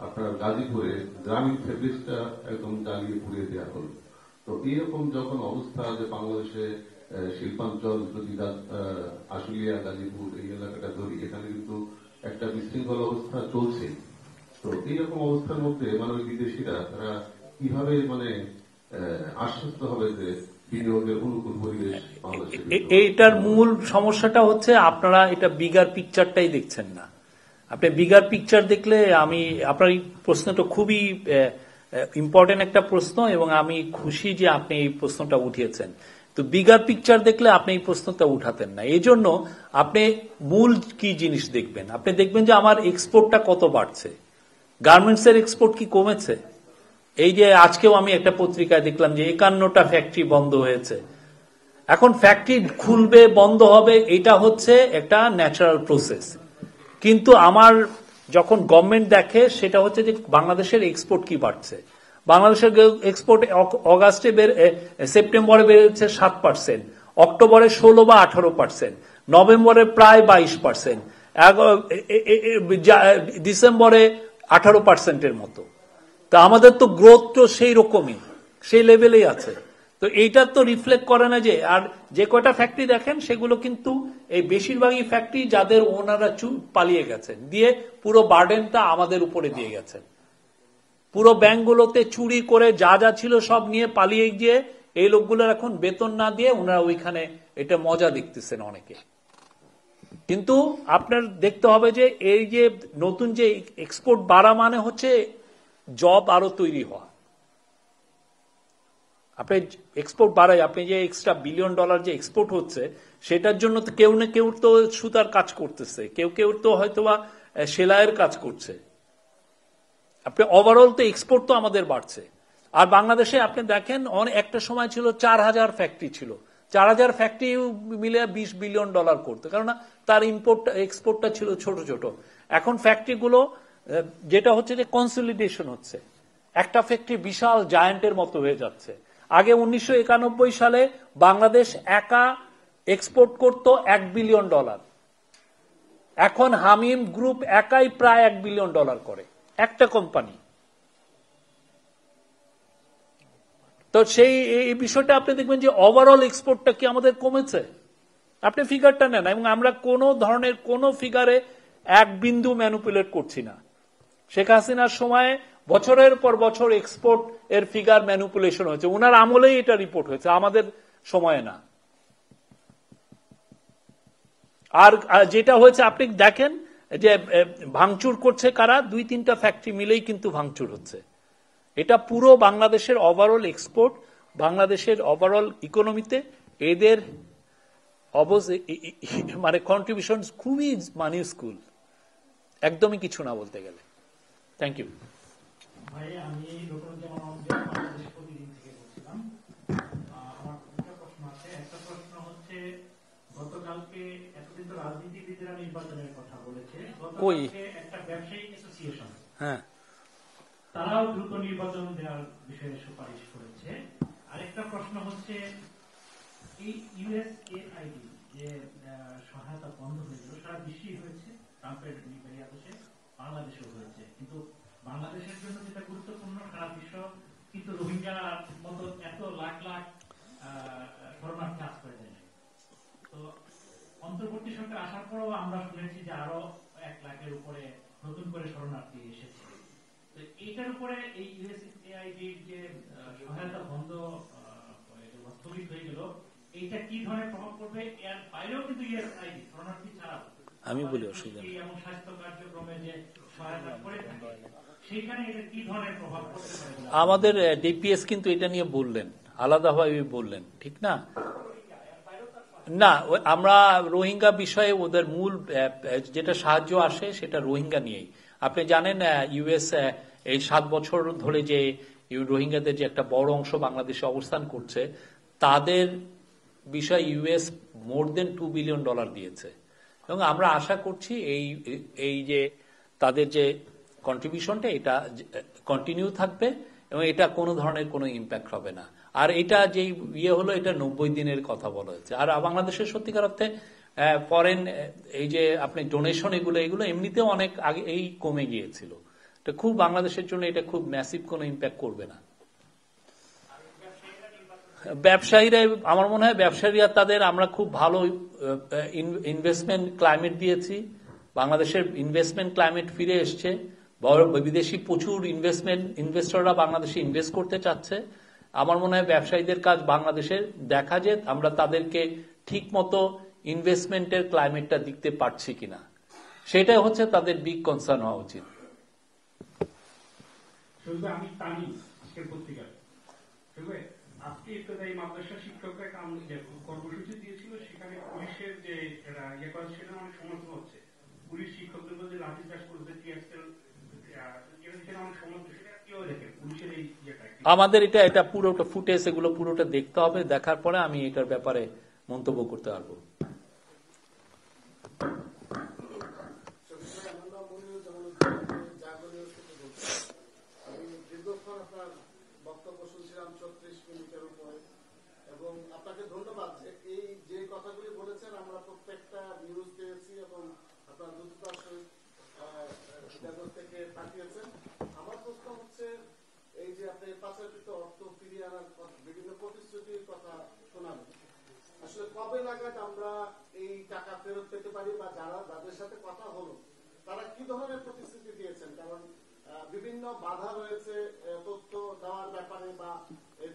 আপনার গাজীপুরে গ্রামীণ ফেব্রিক্সটা একদম জ্বালিয়ে পুড়িয়ে দেওয়া হল। তো এইরকম যখন অবস্থা যে বাংলাদেশে শিল্পাঞ্চল যদি আশুলিয়া গাজীপুর এই এলাকাটা ধরি, এখানে কিন্তু একটা বিশৃঙ্খল অবস্থা চলছে। তো এইরকম অবস্থার মধ্যে মানে ওই বিদেশিরা তারা কিভাবে মানে আশ্বস্ত হবে যে বিনিয়োগের অনুকূল পরিবেশ বাংলাদেশে? এইটার মূল সমস্যাটা হচ্ছে আপনারা এটা বিগার পিকচারটাই দেখছেন না। আপনি বিগার পিকচার দেখলে, আমি আপনার এই প্রশ্নটা খুবই ইম্পর্টেন্ট একটা প্রশ্ন এবং আমি খুশি যে আপনি এই প্রশ্নটা উঠিয়েছেন। তো বিগার পিকচার দেখলে আপনি এই প্রশ্নটা উঠাতেন না। এই জন্য আপনি মূল কি জিনিস দেখবেন, আপনি দেখবেন যে আমার এক্সপোর্টটা কত বাড়ছে। গার্মেন্টস এর এক্সপোর্ট কি কমেছে? এই যে আজকেও আমি একটা পত্রিকায় দেখলাম যে 51টা ফ্যাক্টরি বন্ধ হয়েছে। এখন ফ্যাক্টরি খুলবে বন্ধ হবে, এটা হচ্ছে একটা ন্যাচারাল প্রসেস। কিন্তু আমার যখন গভর্নমেন্ট দেখে সেটা হচ্ছে যে বাংলাদেশের এক্সপোর্ট কি বাড়ছে। বাংলাদেশের এক্সপোর্ট অগাস্টে সেপ্টেম্বরে বেড়েছে 7%, অক্টোবরে 16 বা 18%, নভেম্বরে প্রায় 22%, ডিসেম্বরে 18%-এর মতো। তা আমাদের তো গ্রোথ তো সেই রকমই, সেই লেভেলেই আছে। তো এইটা তো রিফ্লেক্ট করে না যে, আর যে কয়টা ফ্যাক্টরি দেখেন সেগুলো কিন্তু এই বেশিরভাগই ফ্যাক্টরি যাদের ওনারা পালিয়ে গেছেন, দিয়ে পুরো বার্ডেনটা আমাদের উপরে দিয়ে গেছেন। পুরো ব্যাংকগুলোতে চুরি করে যা যা ছিল সব নিয়ে পালিয়ে গিয়ে এই লোকগুলোর এখন বেতন না দিয়ে ওনারা ওইখানে এটা মজা দেখতেছেন অনেকে। কিন্তু আপনার দেখতে হবে যে এই যে নতুন যে এক্সপোর্ট বাড়া মানে হচ্ছে জব আরো তৈরি হওয়া। আপনি এক্সপোর্ট বাড়াই, আপনি যে এক্সট্রা $1 বিলিয়ন যে এক্সপোর্ট হচ্ছে সেটার জন্য তো কেউ না কেউ তো সুতার কাজ করতেছে, কেউ কেউ তো হয়তোবা সেলাইয়ের কাজ করছে। আপনি ওভারঅল তো এক্সপোর্ট তো আমাদের বাড়ছে। আর বাংলাদেশে আপনি দেখেন একটা সময় ছিল 4000 ফ্যাক্টরি ছিল, 4000 ফ্যাক্টরি মিলে $20 বিলিয়ন করতো, কারণ তার ইম্পোর্ট এক্সপোর্টটা ছিল ছোট ছোট। এখন ফ্যাক্টরিগুলো যেটা হচ্ছে যে কনসলিডেশন হচ্ছে, একটা ফ্যাক্টরি বিশাল জায়ান্টের মতো হয়ে যাচ্ছে। আগে 1991 সালে বাংলাদেশ একা এক্সপোর্ট করত $1 বিলিয়ন, এখন হামিম গ্রুপ একাই প্রায় $1 বিলিয়ন করে, একটা কোম্পানি। তো সেই এই বিষয়টা আপনি দেখবেন যে ওভারঅল এক্সপোর্টটা কি আমাদের কমেছে। আপনি ফিগারটা নেন, এবং আমরা কোনো ধরনের কোনো ফিগারে এক বিন্দু ম্যানিপুলেট করছি না। শেখ হাসিনার সময় বছরের পর বছর এক্সপোর্ট এর ফিগার ম্যানিপুলেশন হয়েছে, ওনার আমলেই এটা রিপোর্ট হয়েছে, আমাদের সময়ে না। আর যেটা হয়েছে আপনি দেখেন যে ভাঙচুর করছে কারা, 2-3টা ফ্যাক্টরি মিলেই কিন্তু ভাঙচুর হচ্ছে। এটা পুরো বাংলাদেশের ওভারঅল এক্সপোর্ট, বাংলাদেশের ওভারঅল ইকোনমিতে এদের মানে কন্ট্রিবিউশন খুবই মাইনিউস্কুল, একদমই কিছু না বলতে গেলে। থ্যাংক ইউ ভাই। আমি বাংলাদেশ প্রতিদিন থেকে বলছিলাম। আমার দুটো প্রশ্ন আছে। একটা প্রশ্ন হচ্ছে, গতকালকে এতদিন তো রাজনীতিবিদরা নির্বাচনের কথা বলেছে, গতকালকে একটা ব্যবসায়িক অ্যাসোসিয়েশন তারাও দ্রুত নির্বাচন দেওয়ার বিষয়ে সুপারিশ করেছে। আরেকটা প্রশ্ন হচ্ছে, এই ইউএসএআইডি যে সহায়তা বন্ধ হয়েছিল সারা বিশ্বেই হয়েছে, ট্রাম্পের নির্বাচনে বাংলাদেশেও হয়েছে, কিন্তু বাংলাদেশের জন্য যেটা গুরুত্বপূর্ণ সারা বিশ্ব কিন্তু রোহিঙ্গা মতো এত লাখ লাখ শরণার্থী আশ্রয় দেয়। তো অন্তর্বর্তী সরকার আসার পরেও আমরা শুনেছি যে আরো 1 লাখের উপরে নতুন করে শরণার্থী এসেছে। তো এইটার উপরে এই ইউএসএআইডির যে সহায়তা বন্ধ স্থগিত হয়ে গেল, এইটা কি ধরনের প্রভাব পড়বে? এর বাইরেও কিন্তু ইউএসআইডি শরণার্থী ছাড়া আমি বলি অসুবিধা এবং স্বাস্থ্য কার্যক্রমে যে সহায়তা করে থাকে, সেখানে এটা কি ধরনের প্রভাব পড়তে পারে? আমাদের ডিপিএস কিন্তু এটা নিয়ে বললেন, আলাদাভাবে বললেন, ঠিক না? না, আমরা রোহিঙ্গা বিষয়ে ওদের মূল যেটা সাহায্য আসে সেটা রোহিঙ্গা নিয়েই। আপনি জানেন ইউএস এই 7 বছর ধরে যে রোহিঙ্গাদের যে একটা বড় অংশ বাংলাদেশে অবস্থান করছে, তাদের বিষয়ে ইউএস মোর দেন $2 বিলিয়ন দিয়েছে। এবং আমরা আশা করছি এই যে তাদের যে কন্ট্রিবিউশনটা এটা কন্টিনিউ থাকবে এবং এটা কোনো ধরনের কোনো ইম্প্যাক্ট হবে না। আর এটা যে হলো, এটা 90 দিনের কথা বলা হচ্ছে। আর বাংলাদেশের সত্যিকার অর্থে ফরেন এই যে আপনি ডোনেশন এগুলো এমনিতেও অনেক আগে এই কমে গিয়েছিল। এটা খুব বাংলাদেশের জন্য এটা খুব ম্যাসিভ কোনো ইম্প্যাক্ট করবে না। ব্যবসায়ীরা, আমার মনে হয় ব্যবসায়ীরা তাদের, আমরা খুব ভালো ইনভেস্টমেন্ট ক্লাইমেট দিয়েছি, বাংলাদেশের ইনভেস্টমেন্ট ক্লাইমেট ফিরে এসছে, বিদেশি প্রচুর ইনভেস্টররা বাংলাদেশে ইনভেস্ট করতে চাচ্ছে। আমার মনে হয় ব্যবসায়ীদের কাজ বাংলাদেশের দেখা যে আমরা তাদেরকে ঠিক মতো ইনভেস্টমেন্টের ক্লাইমেটটা দিতে পারছি কিনা, সেটাই হচ্ছে তাদের বিগ কনসার্ন হওয়া উচিত। আমি তানি আজকের পত্রিকা আজকে ইত্যাদি মাদ্রাসা শিক্ষকরা একটা কর্মসূচি দিয়েছিল, সেখানে পুলিশের যে ইয়ে করা সেটা অনেক সমালোচনা হচ্ছে। পুলিশ শিক্ষকদের মধ্যে লাঠিচার্জ করতে, অনেক সমালোচনা, সেটা কিভাবে দেখেন পুলিশের এই ইয়েটা? আমাদের এটা পুরোটা ফুটেজ, এগুলো পুরোটা দেখতে হবে, দেখার পরে আমি এটার ব্যাপারে মন্তব্য করতে পারবো। বক্তব্য শুনছিলাম 34 মিনিটের উপরে, এবং আপনাকে ধন্যবাদ যে এই যে কথাগুলি বলেছেন আমরা প্রত্যেকটা নিউজ পেয়েছি এবং আপনার দ্রুততার সহিত থেকে পাঠিয়েছেন। আমার প্রশ্ন হচ্ছে, এই যে আপনি পাচারকৃত অর্থ ফিরিয়ে আনার বিভিন্ন প্রতিশ্রুতির কথা শোনাবেন, আসলে কবে নাগাদ আমরা এই টাকা ফেরত পেতে পারি, বা যাদের সাথে কথা হলো তারা কি ধরনের প্রতিশ্রুতি দিয়েছেন? কারণ বিভিন্ন বাধা রয়েছে তথ্য দেওয়ার ব্যাপারে বা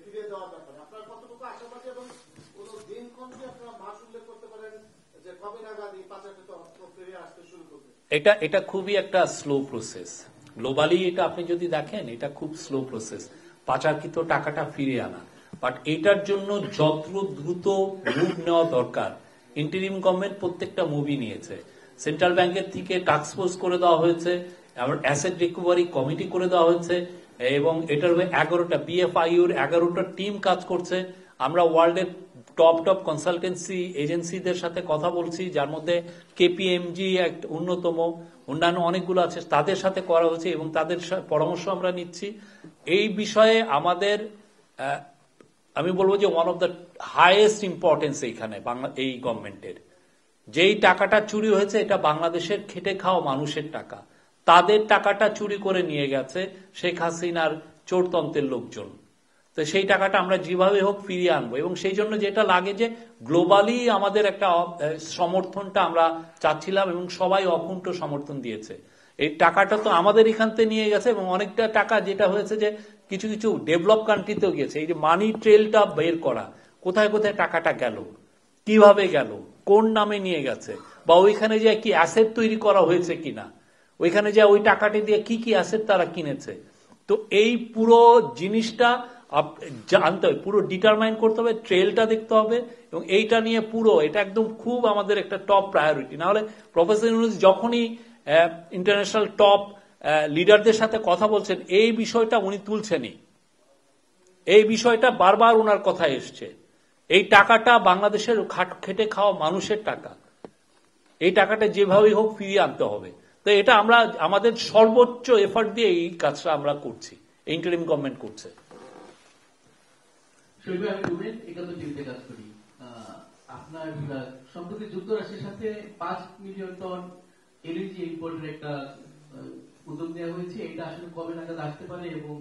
ফিরে দেওয়ার ব্যাপারে। আপনার কতটুকু আশাবাদী এবং কোন দিনক্ষণ কি আপনারা মাস উল্লেখ করতে পারেন যে কবে নাগাদ এই পাচারকৃত অর্থ ফিরে আসতে শুরু করবে? এটা খুবই একটা স্লো প্রসেস। গ্লোবালি এটা আপনি যদি দেখেন, এটা খুব স্লো প্রসেস পাচারকৃত টাকাটা ফিরে আনা। বাট এটার জন্য যত দ্রুত মুভ নেওয়া দরকার, ইন্টারিম গভর্নমেন্ট প্রত্যেকটা মুভি নিয়েছে। সেন্ট্রাল ব্যাংকের থেকে টাস্ক ফোর্স করে দেওয়া হয়েছে, অ্যাসেট রিকভারি কমিটি করে দেওয়া হয়েছে, এবং এটার 11টা BFIUর 11টা টিম কাজ করছে। আমরা ওয়ার্ল্ডের টপ কনসালটেন্সি এজেন্সিদের সাথে কথা বলছি, যার মধ্যে KPMG এক অন্যতম, অন্যান্য অনেকগুলো আছে, তাদের সাথে করা হচ্ছে এবং তাদের পরামর্শ আমরা নিচ্ছি। এই বিষয়ে আমাদের আমি বলবো যে one of the highest importance এইখানে এই গভর্নমেন্টের। যেই টাকাটা চুরি হয়েছে এটা বাংলাদেশের খেটে খাওয়া মানুষের টাকা, তাদের টাকাটা চুরি করে নিয়ে গেছে শেখ হাসিনার চোরতন্ত্রের লোকজন। তো সেই টাকাটা আমরা যেভাবে হোক ফিরিয়ে আনবো, এবং সেই জন্য যেটা লাগে যে গ্লোবালি আমাদের একটা সমর্থনটা আমরা চাচ্ছিলাম এবং সবাই অকুণ্ঠ সমর্থন দিয়েছে। এই টাকাটা তো আমাদের এখান থেকে নিয়ে গেছে, এবং অনেকটা টাকা যেটা হয়েছে যে কিছু কিছু ডেভেলপ কান্ট্রিতেও গেছে। এই যে মানি ট্রেলটা বের করা, কোথায় কোথায় টাকাটা গেল, কিভাবে গেল, কোন নামে নিয়ে গেছে, বা ওইখানে যে কি অ্যাসেট তৈরি করা হয়েছে কিনা, ওইখানে যে ওই টাকাটি দিয়ে কি কি অ্যাসেট তারা কিনেছে। তো এই পুরো জিনিসটা জানতে হবে, পুরো ডিটারমাইন করতে হবে, ট্রেলটা দেখতে হবে, এবং এইটা নিয়ে পুরো এটা একদম খুব আমাদের একটা টপ প্রায়োরিটি। না হলে প্রফেসর ইউনূস যখনই ইন্টারন্যাশনাল টপ লিডারদের সাথে কথা বলছেন, এই বিষয়টা উনি তুলছেনই, এই বিষয়টা বারবার ওনার কথায় এসছে। এই টাকাটা বাংলাদেশের খেটে খাওয়া মানুষের টাকা, এই টাকাটা যেভাবেই হোক ফিরিয়ে আনতে হবে। তো এটা আমরা আমাদের সর্বোচ্চ এফার্ট দিয়ে এই কাজটা আমরা করছি, ইন্টারিম গভর্নমেন্ট করছে। আপনার সম্প্রতি যুক্তরাষ্ট্রের সাথে 5 মিলিয়ন টন LNG ইম্পোর্টের একটা উদ্যোগ নেওয়া হয়েছে। এটা আসলে কবে নাগাদ আসতে পারে এবং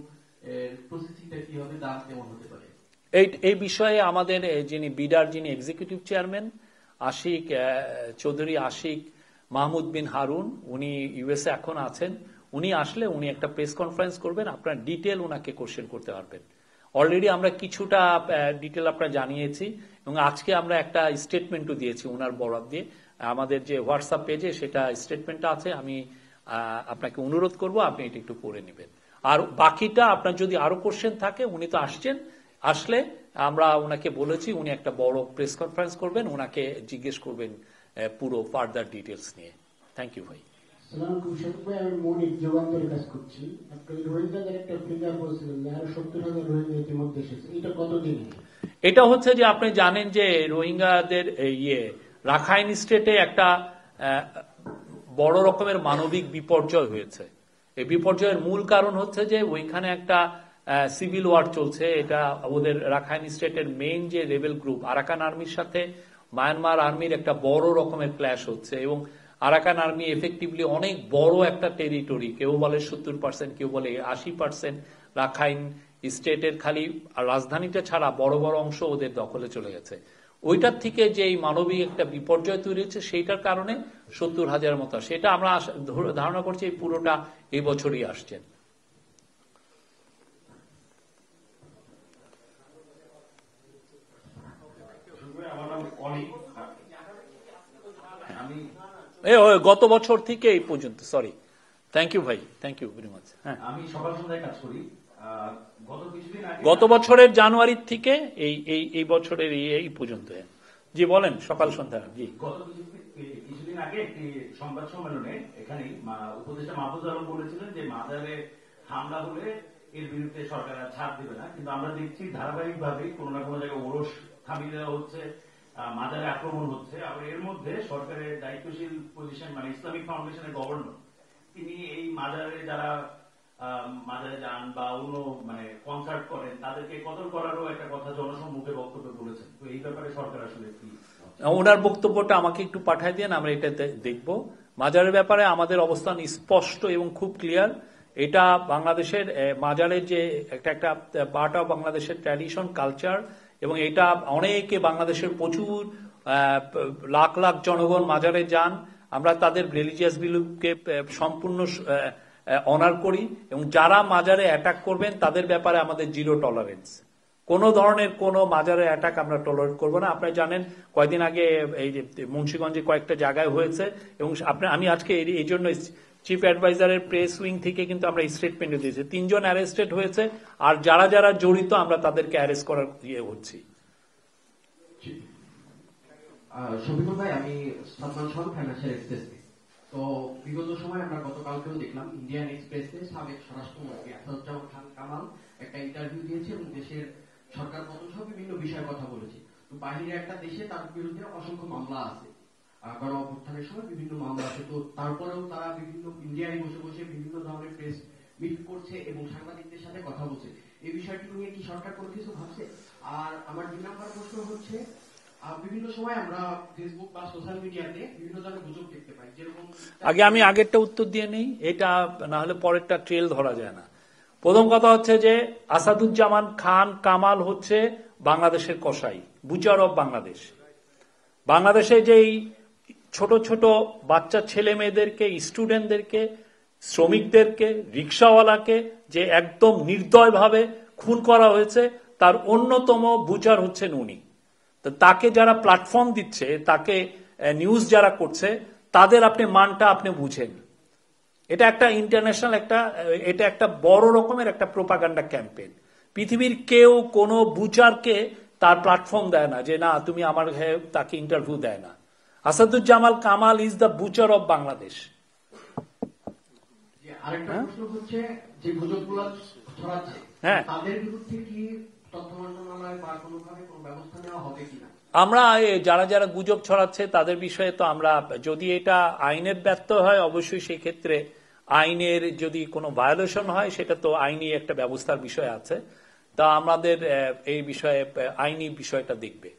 প্রসেসিংটা কি হবে, দাম কেমন হতে পারে? এই বিষয়ে আমাদের যিনি এক্সিকিউটিভ চেয়ারম্যান আশিক চৌধুরী আশিক মাহমুদ বিন হারুন, উনি ইউএসএ এখন আছেন। উনি আসলে উনি একটা প্রেস কনফারেন্স করবেন, আপনার ডিটেল ওনাকে কোশ্চেন করতে পারবেন। অলরেডি আমরা কিছুটা ডিটেল আপনারা জানিয়েছি, এবং আজকে আমরা একটা স্টেটমেন্টও দিয়েছি ওনার বরাদ দিয়ে। আমাদের যে হোয়াটসঅ্যাপ পেজে সেটা স্টেটমেন্টটা আছে, আমি আপনাকে অনুরোধ করব আপনি এটা একটু পড়ে নেবেন। আর বাকিটা আপনার যদি আরো কোশ্চেন থাকে, উনি তো আসছেন, আসলে আমরা ওনাকে বলেছি উনি একটা বড় প্রেস কনফারেন্স করবেন, ওনাকে জিজ্ঞেস করবেন পুরো ফার্দার ডিটেলস নিয়ে। থ্যাংক ইউ ভাই। সালামালাইকুম শফিক ভাই, আমি মনিক যুগান্তরে কাজ করছি। আপনি রোহিঙ্গাদের একটা ফিগার বলছিলেন যে আরো 70,000 রোহিঙ্গা ইতিমধ্যে এসেছে, এটা কতদিনে? এটা হচ্ছে যে আপনি জানেন যে রোহিঙ্গাদের রাখাইন স্টেটে একটা বড় রকমের মানবিক বিপর্যয় হয়েছে। এই বিপর্যয়ের মূল কারণ হচ্ছে যে ওইখানে একটা সিভিল ওয়ার চলছে। এটা ওদের রাখাইন স্টেটের মেইন যে রেবেল গ্রুপ আরাকান আর্মির সাথে মায়ানমার আর্মির একটা বড় রকমের ক্ল্যাশ হচ্ছে, এবং আরাকান আর্মি এফেক্টিভলি অনেক বড় একটা টেরিটরি, কেউ বলে 70%, কেউ বলে 80% রাখাইন স্টেটের খালি রাজধানীটা ছাড়া বড় বড় অংশ ওদের দখলে চলে গেছে। ওইটার থেকে যে এই মানবিক একটা বিপর্যয় তৈরি হচ্ছে সেইটার কারণে 70,000 মতো, সেটা আমরা ধারণা করছি এই পুরোটা এই বছরই আসছেন। গত বছর থেকে এই পর্যন্ত। সরি, থ্যাংক ইউ ভাই, থ্যাংক ইউ ভেরি মাচ। হ্যাঁ, আমি সকাল সন্ধ্যায় কাজ করি। গত বছরের জানুয়ারির থেকে এই বছরের এই পর্যন্ত। জি বলেন, সকাল সন্ধ্যা। জি, গত কিছুদিন আগে একটি সংবাদ সম্মেলনে এখানে উপদেষ্টা মাহফুজ আলম বলেছিলেন যে মাজারে হামলা হলে এর বিরুদ্ধে সরকার ছাড় দিবে না, কিন্তু আমরা দেখছি ধারাবাহিকভাবে কোনো না কোনো জায়গায় ওরস থামিয়ে দেওয়া হচ্ছে, মাজারে আক্রমণ হচ্ছে। আবার এর মধ্যে সরকারের দায়িত্বশীল পজিশন মানে ইসলামিক ফাউন্ডেশনের গভর্নর তিনি এই মাজারে যারা মাজারে যান বা অন্য মানে কনসার্ট করেন তাদেরকে কতল করারও একটা কথা জনসম্মুখে বক্তব্য বলেছেন। তো এই ব্যাপারে সরকার আসলে কি? ওনার বক্তব্যটা আমাকে একটু পাঠায় দেন, আমরা এটা দেখব। মাজারের ব্যাপারে আমাদের অবস্থান স্পষ্ট এবং খুব ক্লিয়ার। এটা বাংলাদেশের মাজারের যে একটা পার্ট অফ বাংলাদেশের ট্র্যাডিশন কালচার, এবং এটা অনেকে বাংলাদেশের প্রচুর লাখ লাখ জনগণ মাজারে যান। আমরা তাদের রিলিজিয়াস বিলিফকে সম্পূর্ণ অনার করি, এবং যারা মাজারে অ্যাটাক করবেন তাদের ব্যাপারে আমাদের জিরো টলারেন্স। কোন ধরনের কোন মাজারে অ্যাটাক আমরা টলারেট করবো না। আপনারা জানেন কয়েকদিন আগে এই যে মুন্সিগঞ্জে কয়েকটা জায়গায় হয়েছে, এবং আমি আজকে এই জন্য চিফ অ্যাডভাইজারের প্রেস উইং থেকে কিন্তু আমরা স্টেটমেন্ট দিয়েছি, 3 জন অ্যারেস্টেড হয়েছে, আর যারা যারা জড়িত আমরা তাদেরকে অ্যারেস্ট করার হচ্ছি। শফিকুল ভাই, আমি সালমান শাহ, ফাইন্যান্সিয়াল এক্সপ্রেস। তো বিগত সময় আমরা গতকালকেও দেখলাম ইন্ডিয়ান এক্সপ্রেসে সাবেক স্বরাষ্ট্রমন্ত্রী আসাদুজ্জামান খান কামাল একটা ইন্টারভিউ দিয়েছে এবং দেশের সরকার পতন সহ বিভিন্ন বিষয়ে কথা বলেছে। তো বাহিরে একটা দেশে তার বিরুদ্ধে অসংখ্য মামলা আছে, গণ অভ্যুত্থানের সময় বিভিন্ন মামলা আছে। তো তারপরেও তারা বিভিন্ন ইন্ডিয়ায় বসে বসে বিভিন্ন ধরনের প্রেস মিট করছে এবং সাংবাদিকদের সাথে কথা বলছে। এই বিষয়টি নিয়ে কি সরকার কোনো কিছু ভাবছে? আর আমার 2 নম্বর প্রশ্ন হচ্ছে, বিভিন্ন সময় আমরা ফেসবুক বা সোশ্যাল মিডিয়াতে বিভিন্ন ধরনের গুজব দেখতে পাই, যেরকম আগে আমি আগেরটা উত্তর দিয়ে নেই, এটা না হলে পরেরটা ট্রেল ধরা যায় না। প্রথম কথা হচ্ছে যে আসাদুজ্জামান খান কামাল হচ্ছে বাংলাদেশের কসাই, বুচার অফ বাংলাদেশ। বাংলাদেশে যেই ছোট ছোট বাচ্চা ছেলে মেয়েদেরকে, স্টুডেন্টদেরকে, শ্রমিকদেরকে, রিক্সাওয়ালাকে যে একদম নির্দয়ভাবে খুন করা হয়েছে, তার অন্যতম বুচার হচ্ছেন উনি। তো তাকে যারা প্ল্যাটফর্ম দিচ্ছে, তাকে নিউজ যারা করছে, তাদের আপনি মানটা আপনি বুঝেন। এটা একটা ইন্টারন্যাশনাল এটা একটা বড় রকমের একটা প্রোপাগান্ডা ক্যাম্পেইন। পৃথিবীর কেউ কোনো বুচারকে তার প্ল্যাটফর্ম দেয় না, যে না তুমি আমার তাকে ইন্টারভিউ দেয় না। Asaduzzaman Kamal is the Butcher of Bangladesh. আরেকটা প্রশ্ন হচ্ছে, যে গুজবগুলো ছড়াচ্ছে তাদের বিরুদ্ধে কি তথ্য মন্ত্রণালয় বা কোনোভাবে কোনো ব্যবস্থা নেওয়া হবে কিনা? আমরা যারা যারা গুজব ছড়াচ্ছে তাদের বিষয়ে তো আমরা, যদি এটা আইনের ব্যত্যয় হয় অবশ্যই সেই ক্ষেত্রে আইনের যদি কোনো ভায়োলেশন হয় সেটা তো আইনি একটা ব্যবস্থার বিষয় আছে, তা আমাদের এই বিষয়ে আইনি বিষয়টা দেখবে।